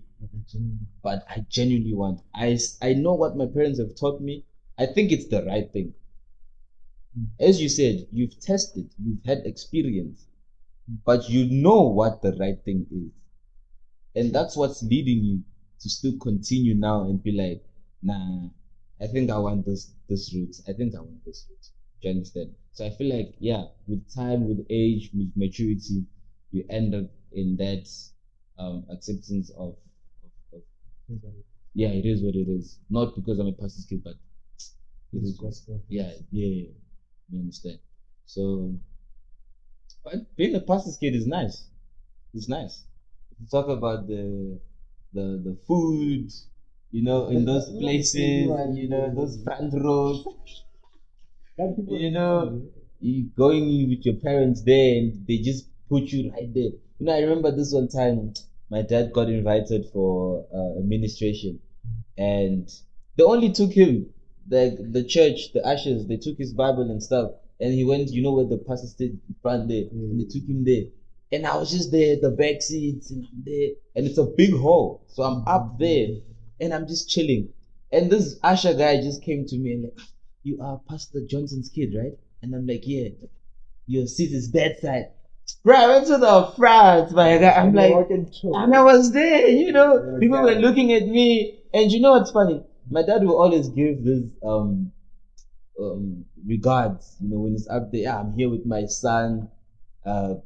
but I genuinely want. I know what my parents have taught me. I think it's the right thing. As you said, you've tested, you've had experience, but you know what the right thing is. And that's what's leading you to still continue now and be like, nah, I think I want this route. I think I want this route. Do you understand? So I feel like, yeah, with time, with age, with maturity, you end up in that acceptance of yeah, it is what it is. Not because I'm a pastor's kid, but it is yeah, yeah. You understand? So, but being a pastor's kid is nice. It's nice. You talk about the food, in those places, those front rows, you going with your parents there and they just put you right there. I remember this one time my dad got invited for administration and they only took him, the church, the ushers, they took his Bible and stuff, and he went, where the pastor stayed in front there, and they took him there, and I was just there, the back seats, and I'm there, and it's a big hall, so I'm up there, and I'm just chilling, and this usher guy just came to me and like, you are Pastor Johnson's kid, right? And I'm like, yeah. Your seat is that side. Bro, I went to the front, my guy. I'm like, and I was there, people were looking at me. And you know what's funny? My dad will always give this regards, when he's up there. Yeah, I'm here with my son,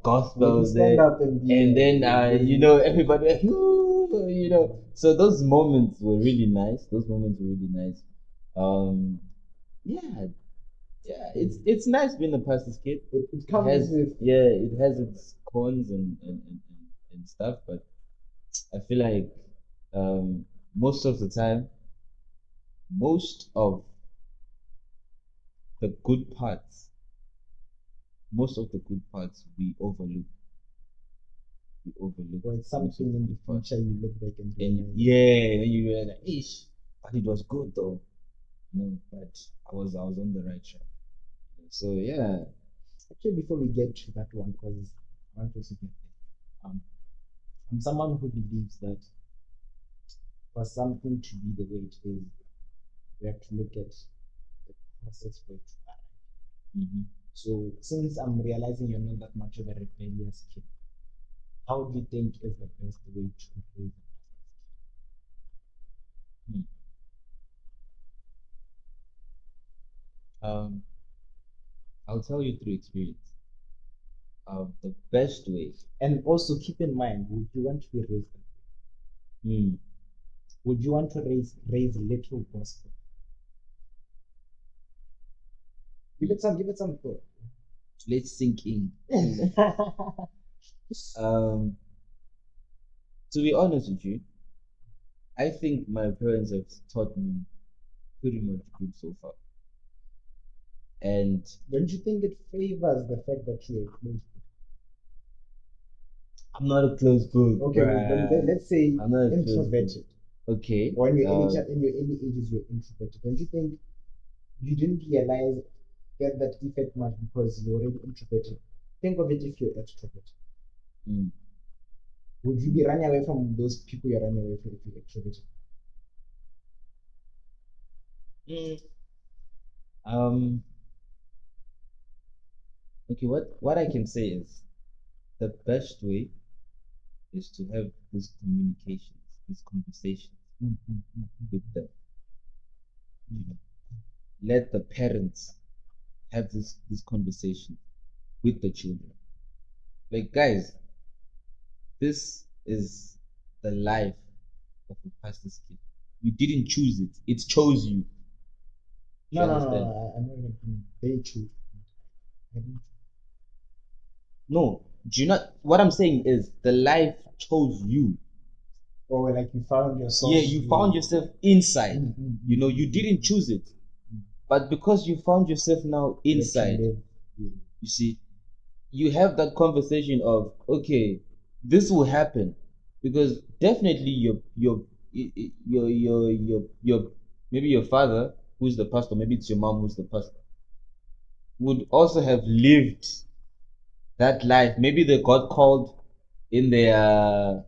gospel there. And then, everybody, So those moments were really nice. Those moments were really nice. Yeah, yeah, it's nice being a pastor's kid. It comes with it has its cons and stuff, but I feel like most of the time, most of the good parts, most of the good parts we overlook. Or it's something in the future you look back and yeah, and you realize, ish, but it was good though, but I was on the right track. So yeah. Actually, before we get to that one, because I want to also get there. I'm someone who believes that for something to be the way it is, we have to look at the process for it to arrive. So, since I'm realizing you're not that much of a rebellious kid, how do you think is the best way to raise a pastor's kid? I'll tell you through experience. The best way, and also keep in mind, would you want to be raised that way? Would you want to raise little gospel? Give it some thought. Let's sink in. To be honest with you, I think my parents have taught me pretty much good so far. And don't you think it favors the fact that you're a closed book? I'm not a closed book. Okay, then let's say I'm not introverted. Okay. Or in your early ages, you're introverted. Don't you think you didn't realize that effect much because you're already introverted? Think of it if you're extroverted. Would you be running away from those people you're running away from if you're extroverted? Um. Okay. What I can say is the best way is to have these communications, these conversations with them. Let the parents have this conversation with the children. Like, guys, this is the life of a pastor's kid. You didn't choose it; it chose you. Do No, you no, no, understand? no. I'm not even. They choose. I didn't No, do you not? What I'm saying is the life chose you. or like you found yourself. Yeah, you found yourself inside. You Mm. didn't choose it, but because you found yourself now Let you inside, live. Yeah. you see, you have that conversation of, okay, this will happen, because definitely your maybe your father, who's the pastor, maybe it's your mom who's the pastor, would also have lived that life. Maybe they got called in their,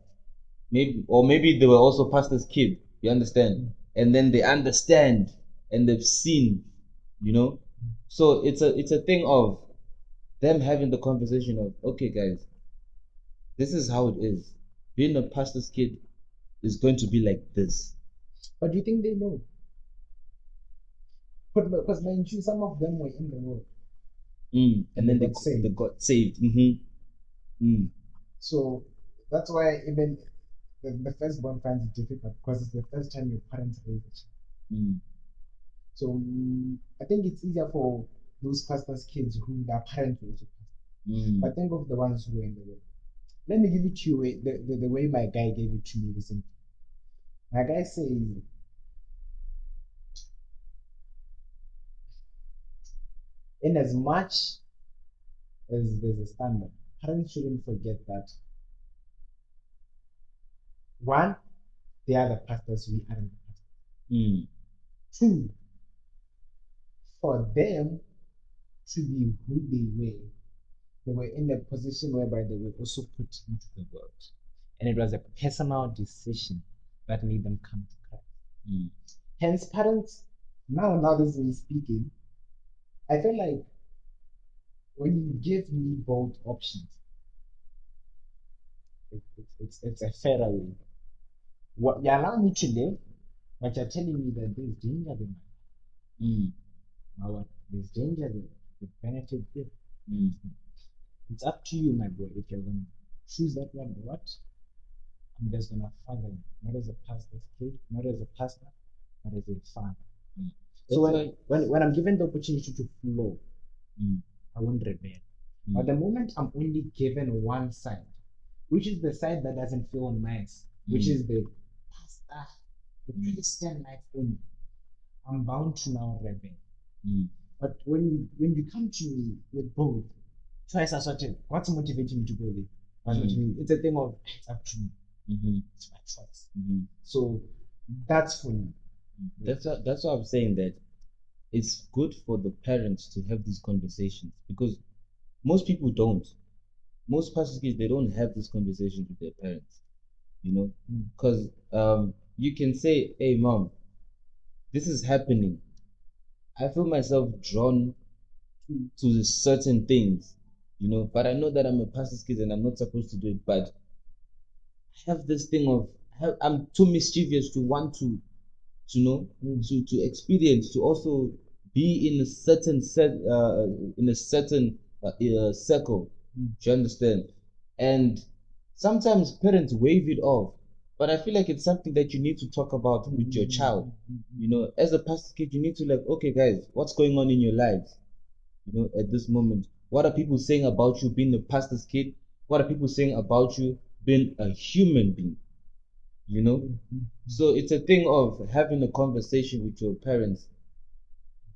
maybe, or maybe they were also pastor's kid, you understand, and then they understand and they've seen, so it's a thing of them having the conversation of, okay, guys, this is how it is. Being a pastor's kid is going to be like this. But do you think they know? Because mind you, some of them were in the world And and they then they got they saved. got saved. Mm. So that's why even the firstborn finds it difficult because it's the first time your parents raise a child. Mm. So I think it's easier for those pastors' kids who their parents were also pastors. Mm. But think of the ones who were in the world. Let me give it to you the way my guy gave it to me recently. My guy says, in as much as there's a standard, parents shouldn't forget that one, they are the pastors, we aren't the pastors. Mm. Two, for them to be who they were in a position whereby they were also put into the world. And it was a personal decision that made them come to Christ. Mm. Hence, parents, now this is me speaking, I feel like when you give me both options, it's a fairer way. What you allow me to live, but you're telling me that there's danger in Mm. my what? There's danger there. The benefit there. Mm. It's up to you, my boy, if you're gonna choose that one or what. I'm just gonna father you, not as a pastor's kid, not as a pastor, but as a father. Mm. So That's why. when I'm given the opportunity to flow, Mm. I won't rebel. But Mm. the moment I'm only given one side, which is the side that doesn't feel nice, which Mm. is the pastor, the Christian life only, I'm bound to now rebel. Mm. But when you come to me with both, twice as certain, what's motivating me to go there? What's motivating me? It's a thing of it's up to me. Mm-hmm. It's my choice. Mm-hmm. So that's for me. That's why I'm saying that it's good for the parents to have these conversations, because most people don't. Most pastors kids, they don't have these conversations with their parents, Mm. because you can say, hey mom, this is happening. I feel myself drawn to certain things, but I know that I'm a pastor's kid and I'm not supposed to do it. But I have this thing of, I'm too mischievous to want to know, to experience, to also be in a certain circle. Do you understand? And sometimes parents wave it off, but I feel like it's something that you need to talk about with your child. As a pastor kid, you need to, like, okay, guys, what's going on in your lives? At this moment, what are people saying about you being a pastor's kid? What are people saying about you being a human being? So it's a thing of having a conversation with your parents,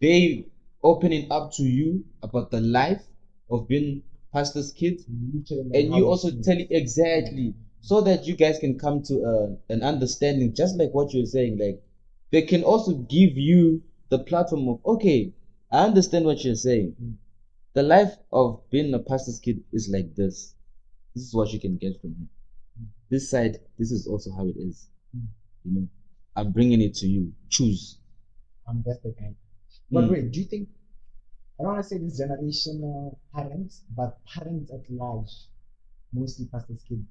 they opening up to you about the life of being pastor's kids, and you also tell it exactly, so that you guys can come to an understanding, just like what you're saying. Like, they can also give you the platform of, okay, I understand what you're saying. The life of being a pastor's kid is like this. This is what you can get from him. This side, this is also how it is. I'm bringing it to you. Choose. I'm just the guy. But wait, do you think I don't want to say this generational parents, but parents at large, mostly pastors' kids,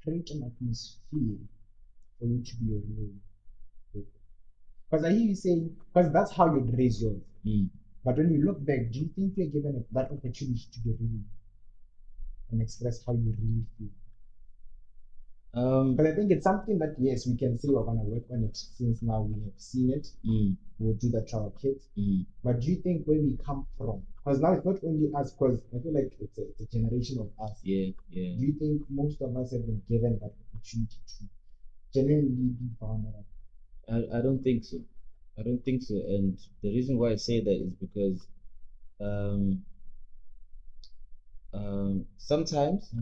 create an atmosphere for you to be a real person? Because I hear you saying, because that's how you'd raise yours. Mm. But when you look back, do you think you're given that opportunity to be real? and express how you really feel. But I think it's something that yes, we can say we're gonna work on it since now we have seen it. We'll do that to our kids. But do you think where we come from? Because now it's not only us. Because I feel like it's a generation of us. Yeah, yeah. Do you think most of us have been given that opportunity to genuinely be vulnerable? I don't think so. I don't think so. And the reason why I say that is because um, sometimes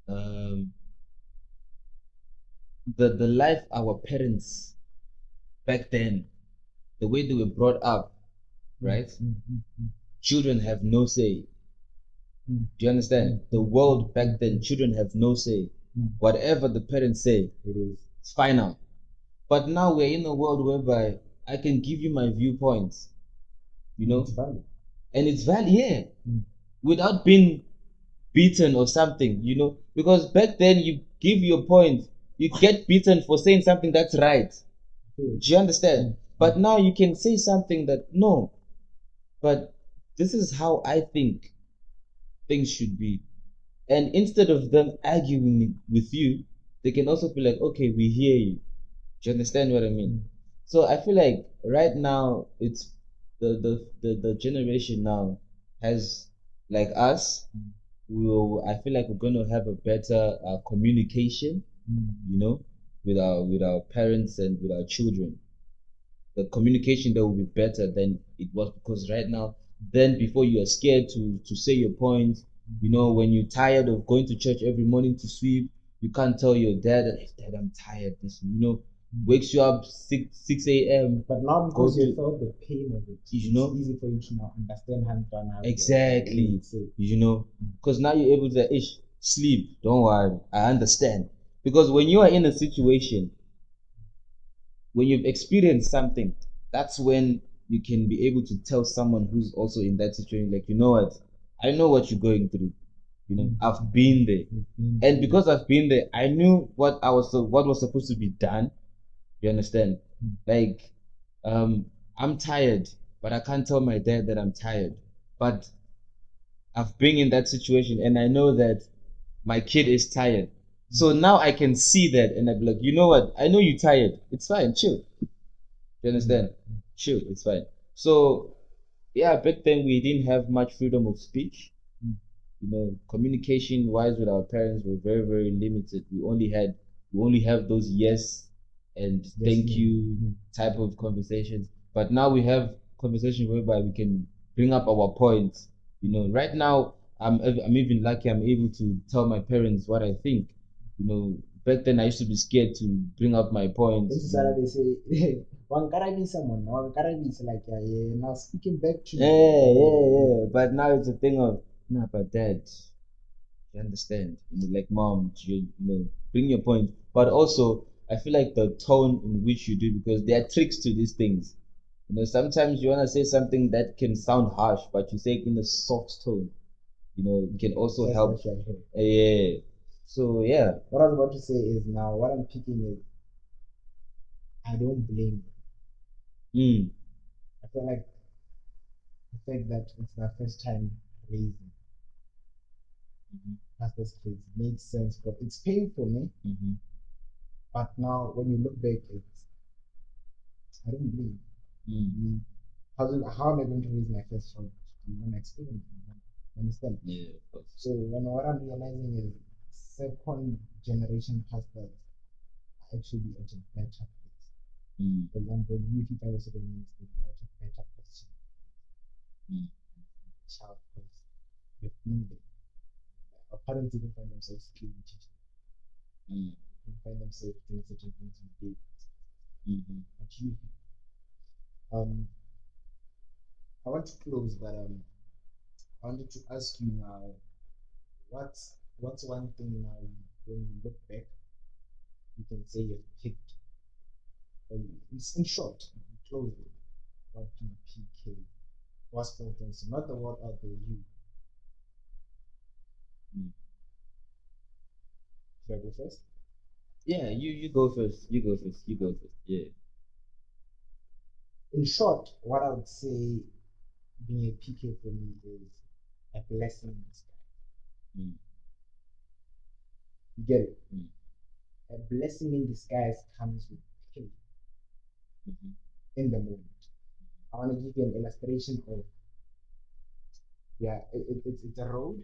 um, the life our parents back then, the way they were brought up, right? Children have no say. Do you understand? The world back then, children have no say. Whatever the parents say, it's final. But now we're in a world whereby I can give you my viewpoints, you know, It's valid. and it's valid, yeah, without being beaten or something, you know, because back then you give your point, you get beaten for saying something that's right. Do you understand? But now you can say something that no, but this is how I think things should be. And instead of them arguing with you, they can also be like, okay, we hear you. Do you understand what I mean? So I feel like right now it's the generation now has like us. I feel like we're gonna have a better communication, you know, with our parents and with our children. The communication there will be better than it was because right now, then before you are scared to say your point, you know, when you're tired of going to church every morning to sweep, you can't tell your dad, hey, dad, I'm tired. This, you know, wakes you up 6 a.m. But now go because you to, felt the pain of it, you know, it's easy for you to now understand how exactly, you know, because now you're able to ish sleep. Don't worry, I understand. Because when you are in a situation, when you've experienced something, that's when you can be able to tell someone who's also in that situation, like, you know what, I know what you're going through. You know, I've been there, and because I've been there, I knew what was supposed to be done. You understand? Like, I'm tired, but I can't tell my dad that I'm tired. But I've been in that situation, and I know that my kid is tired. So now I can see that, and I'd be like, you know what? I know you're tired. It's fine. Chill. You understand? Chill, it's fine. So yeah, back then we didn't have much freedom of speech. You know, communication wise with our parents were very, very limited. We only have those yes and thank you type of conversations. But now we have conversations whereby we can bring up our points. You know, right now I'm even lucky I'm able to tell my parents what I think. You know, back then I used to be scared to bring up my points. This is how they say, one gotta be someone, one gotta be like, yeah, now speaking back to you. Yeah. But now it's a thing of, nah, but dad, you understand? You know, like mom, you know, bring your point. But also, I feel like the tone in which you do, because there are tricks to these things. You know, sometimes you wanna say something that can sound harsh, but you say it in a soft tone. You know, it can also Just help. what you're here. Yeah. So yeah. What I was about to say is now what I'm picking is I don't blame them. Mm. I feel like the fact that it's my first time raising pastors kids makes sense, but it's painful, me. But now when you look back, it's I don't blame. How am I going to raise my first child? You want to experience it, you understand? Yeah, of course. So what I'm realizing is second generation pastors are actually at a better place. For example, you if I was to ministry, you're at a better position. Child because you've been there. Our parents didn't find themselves clean teaching. Didn't find themselves doing certain things we did. But you I want to close, but I wanted to ask you now, what's one thing now when you look back, you can say you've picked, or in short, you close it. What do PK? Gospel things, not the word out there, you. Should I go first? Yeah, you go first. You go first. You go first. Yeah. In short, what I would say being a PK for me is a blessing in disguise. You get it? A blessing in disguise comes with pain in the moment. I want to give you an illustration of, yeah, it's a road.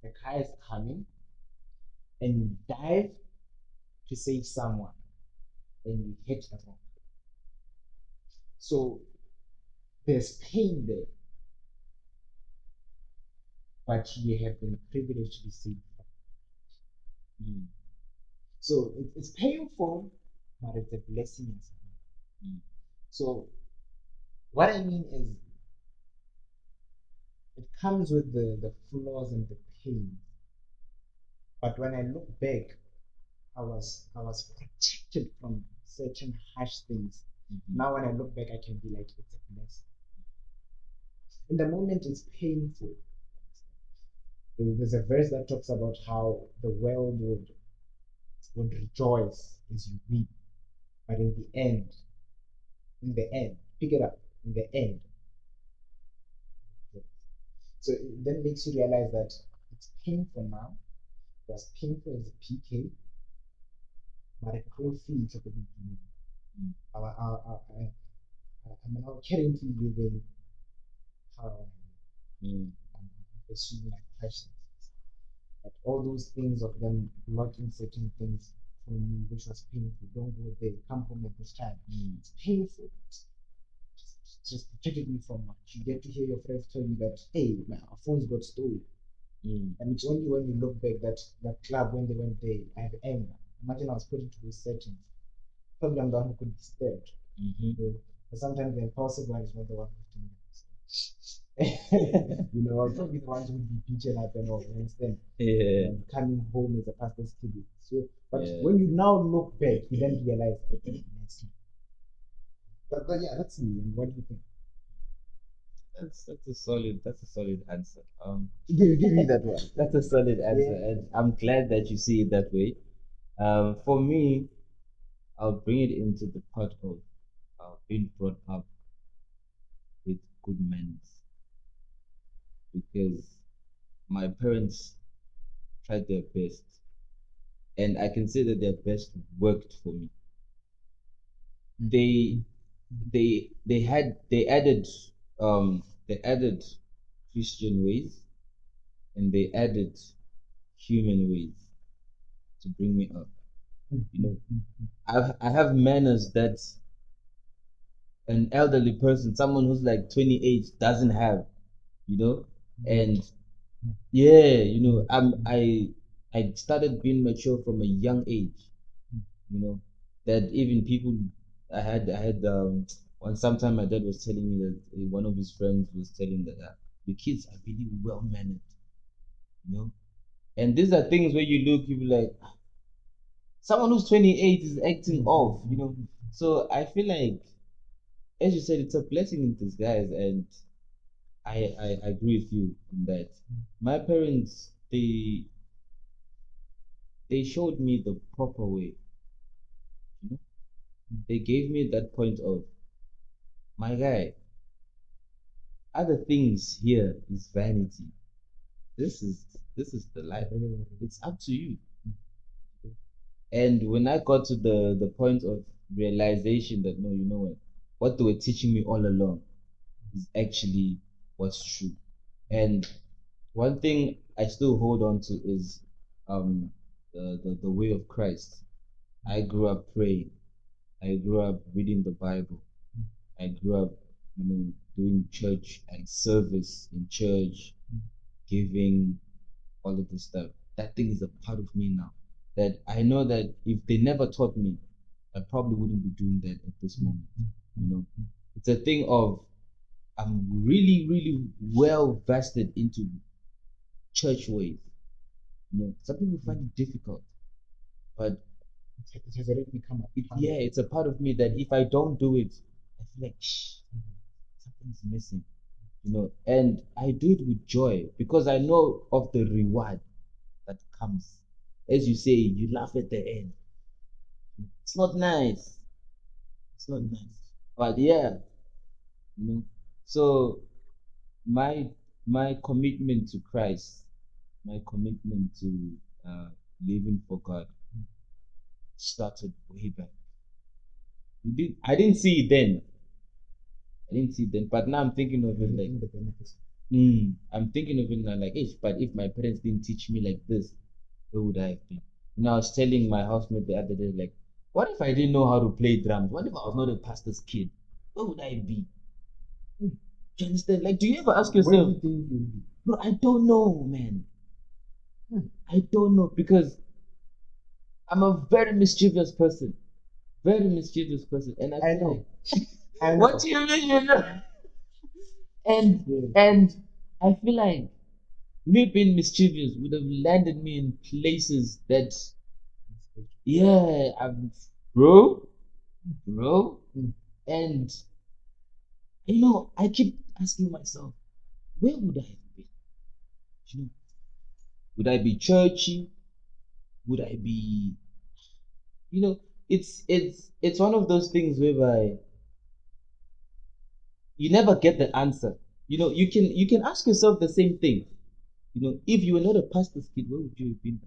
The car is coming, and you dive to save someone, and you hit the road. So there's pain there, but you have been privileged to be saved. So it's painful, but it's a blessing as well. So what I mean is, it comes with the flaws and the pain. But when I look back, I was protected from certain harsh things. Now when I look back, I can be like, it's a blessing. In the moment, it's painful. There's a verse that talks about how the world would rejoice as you weep, but in the end, pick it up. In the end, so it then makes you realize that it's painful now. It was painful as a PK, but a trophy to the beginning. I'm now currently living how I'm pursuing my passions. But all those things of them blocking certain things from me, which was painful. Don't go there. Come home at this time. It's painful. Just protected me from much. You get to hear your friends tell you that, hey, my phones got stolen. And it's only when you look back that club when they went there, I have anger. Imagine I was put into those settings. Probably I'm the one who could be disturbed. But sometimes the impulsive one is not the one who's doing it. I'll probably be the ones who would be beaten up and all. You understand? Coming home as a pastor's kid. So, but when you now look back, you then realize it's but yeah, that's me. And what do you think? That's a solid answer. Give me that one. That's a solid answer, and I'm glad that you see it that way. For me, I'll bring it into the part of being brought up with good manners, because my parents tried their best, and I can say that their best worked for me. They they added Christian ways, and they added human ways to bring me up. I have manners that an elderly person, someone who's like 28, doesn't have, and yeah, I started being mature from a young age, that even people, I had one sometime my dad was telling me that one of his friends was telling that the kids are really well mannered, and these are things where you be like, someone who's 28 is acting off, so I feel like, as you said, it's a blessing in disguise, and I agree with you on that. My parents, they showed me the proper way. They gave me that point of, my guy, other things here is vanity. This is the life. It's up to you. And when I got to the point of realization that, no, what they were teaching me all along is actually what's true. And one thing I still hold on to is the way of Christ. I grew up praying. I grew up reading the Bible. I grew up, doing church and service in church, giving, all of this stuff. That thing is a part of me now. That I know that if they never taught me, I probably wouldn't be doing that at this moment. It's a thing of, I'm really, really well vested into church ways. Some people find it difficult, but It has already become a part. yeah, it's a part of me that if I don't do it, I feel like, something's missing. And I do it with joy because I know of the reward that comes. As you say, you laugh at the end. It's not nice. It's not nice. But yeah, so my my commitment to Christ, my commitment to living for God started way back. I didn't see it then. I didn't see it then, but now I'm thinking of it like the benefits. I'm thinking of it now like, but if my parents didn't teach me like this, where would I have been? You know, I was telling my housemate the other day, like, what if I didn't know how to play drums? What if I was not a pastor's kid? Where would I be? Do you understand? Like, do you ever ask yourself? Where do you think you'd be? Bro, I don't know, man. I don't know because I'm a very mischievous person. Very mischievous person. And I I feel know. like, I know. what do you mean you know? And Yeah. and I feel like me being mischievous would have landed me in places that yeah, bro, bro. And you know, I keep asking myself, where would I have been? You know, would I be churchy? Would I be, you know, it's one of those things whereby you never get the answer. You know, you can ask yourself the same thing. You know, if you were not a pastor's kid, where would you have been?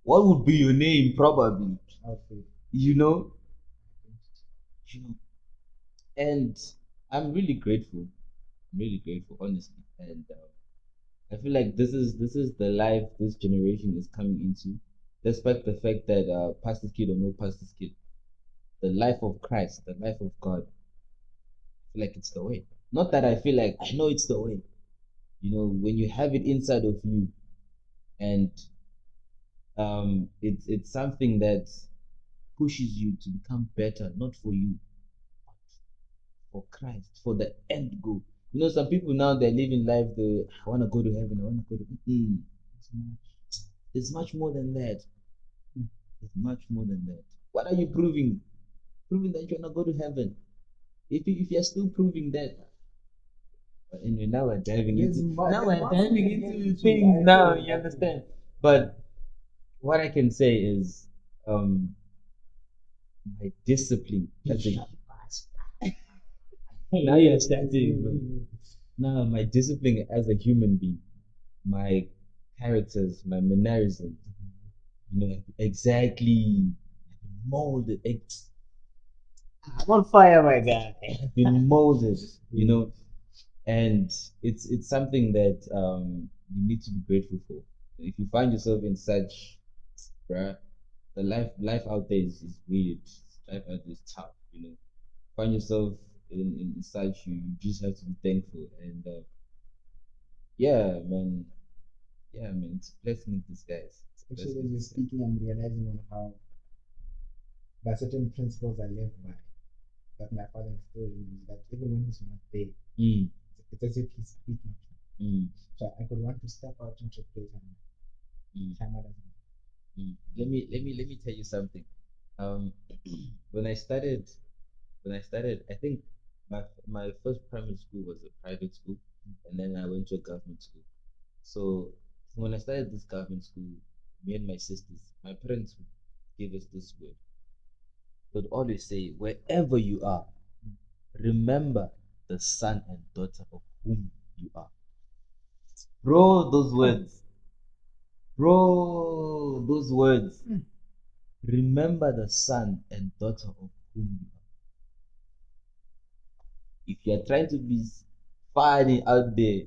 What would be your name? Probably. Okay. You know, you know, and I'm really grateful. I'm really grateful, honestly, and I feel like this is the life this generation is coming into, despite the fact that pastor's kid or no pastor's kid, the life of Christ, the life of God, I feel like it's the way. Not that I feel like I know it's the way. You know, when you have it inside of you, and it's something that pushes you to become better, not for you, for Christ, for the end goal. You know, some people now they're living life. I want to go to heaven. I want to go to. It's much more than that. It's much more than that. What are you proving? Proving that you want to go to heaven. If you're still proving that, but anyway, now we're diving into things now. You understand? But what I can say is, my discipline as a now you're starting, bro. Now my discipline as a human being, my characters, my mannerisms, you know, exactly molded. I'm on fire, my guy. Been molded, you know, and it's something that you need to be grateful for. If you find yourself in such, bruh, the life out there is weird. Life out there is tough, you know. Find yourself in such, you just have to be thankful and yeah, man. Yeah, man, it's a blessing in disguise. It's a Actually, blessing as in you're disguise. speaking, I'm realizing on how there are certain principles I live by that my father instilled in me. That even when he's not there, Mm, it's as if he's speaking to me. mm, So I could want to step out into a place and mm, camera doesn't. Let me tell you something. Um, when I started, I think my first primary school was a private school, and then I went to a government school. So when I started this government school, me and my sisters, my parents would give us this word. They'd always say, wherever you are, remember the son and daughter of whom you are. Bro, those words. Bro, those words. Remember the son and daughter of whom you are. If you're trying to be funny out there,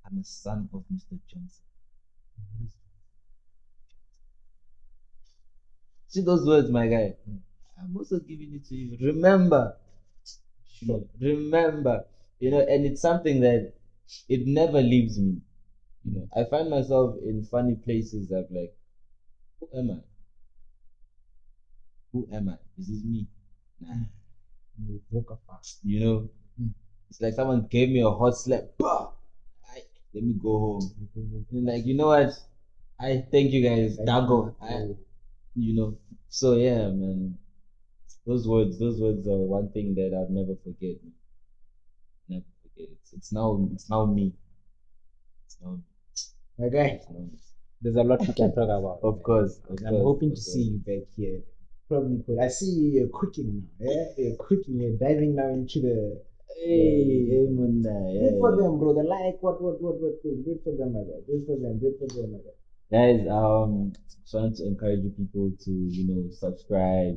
I'm a son of Mr. Johnson. See those words, my guy. I'm also giving it to you. Remember, remember, you know, and it's something that it never leaves me. You know, I find myself in funny places. I'm like, who am I? Who am I? Is this me? Nah. You woke up fast. You know, it's like someone gave me a hot slap. Bah! Let me go home. And like, you know what? I thank you guys. Dago. You know. So yeah, man. Those words are one thing that I'll never forget. Man. Never forget. It's now me. It's now me. Okay. It's now me. There's a lot we can talk about. Of course, of And I'm course, hoping of to course. see you back here. Probably could. I see you're cooking now. Yeah, you're cooking. You're diving now into the Hey, hey, Munda. Do it Yeah, for yeah. them, bro. The like, what thing. Do it for them, my guy. Do it for them. Do it for them, my guy. Guys, just want to encourage you people to, subscribe,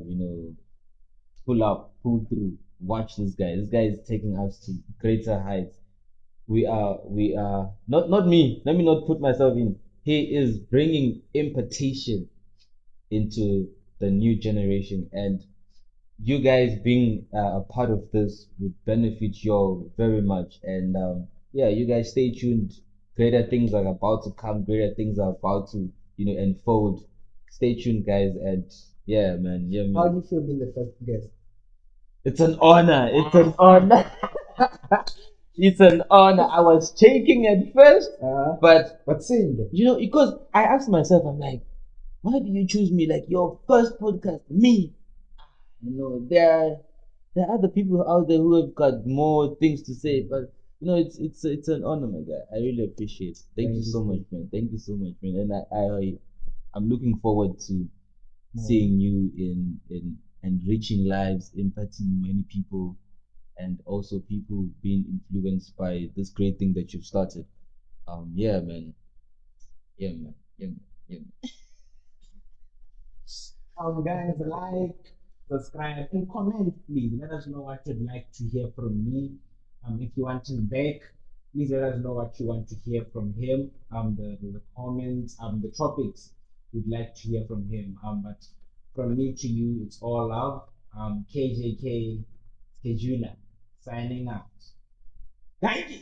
pull up, pull through, watch this guy. This guy is taking us to greater heights. We are not me. Let me not put myself in. He is bringing impartation into the new generation, and you guys being a part of this would benefit you all very much. And yeah, you guys stay tuned. Greater things are about to come. Greater things are about to unfold. Stay tuned, guys. And yeah, man. Yeah, How man. do you feel being the first guest? It's an honor. It's an honor. It's an honor. I was shaking at first, But same though. because I asked myself, I'm like, why do you choose me? Like your first podcast, me. There are other people out there who have got more things to say, but it's an honor, my guy. I really appreciate it. Thank you Thank so much, you. man. Thank you so much, man. And I'm looking forward to More. seeing you in enriching lives, impacting many people, and also people being influenced by this great thing that you've started. Yeah, man. Yeah, man. Yeah, man. Yeah, man. Guys, like, subscribe, and comment, please. Let us know what you'd like to hear from me. If you want him back, please let us know what you want to hear from him. The comments, the topics we'd like to hear from him. But from me to you, it's all love. KJK Scheduler signing out. Thank you.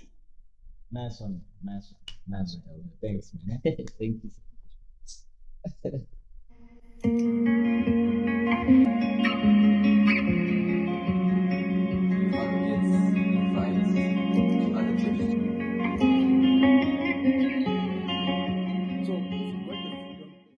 Nice one. Nice one. Nice one. Thanks, man. Thank you.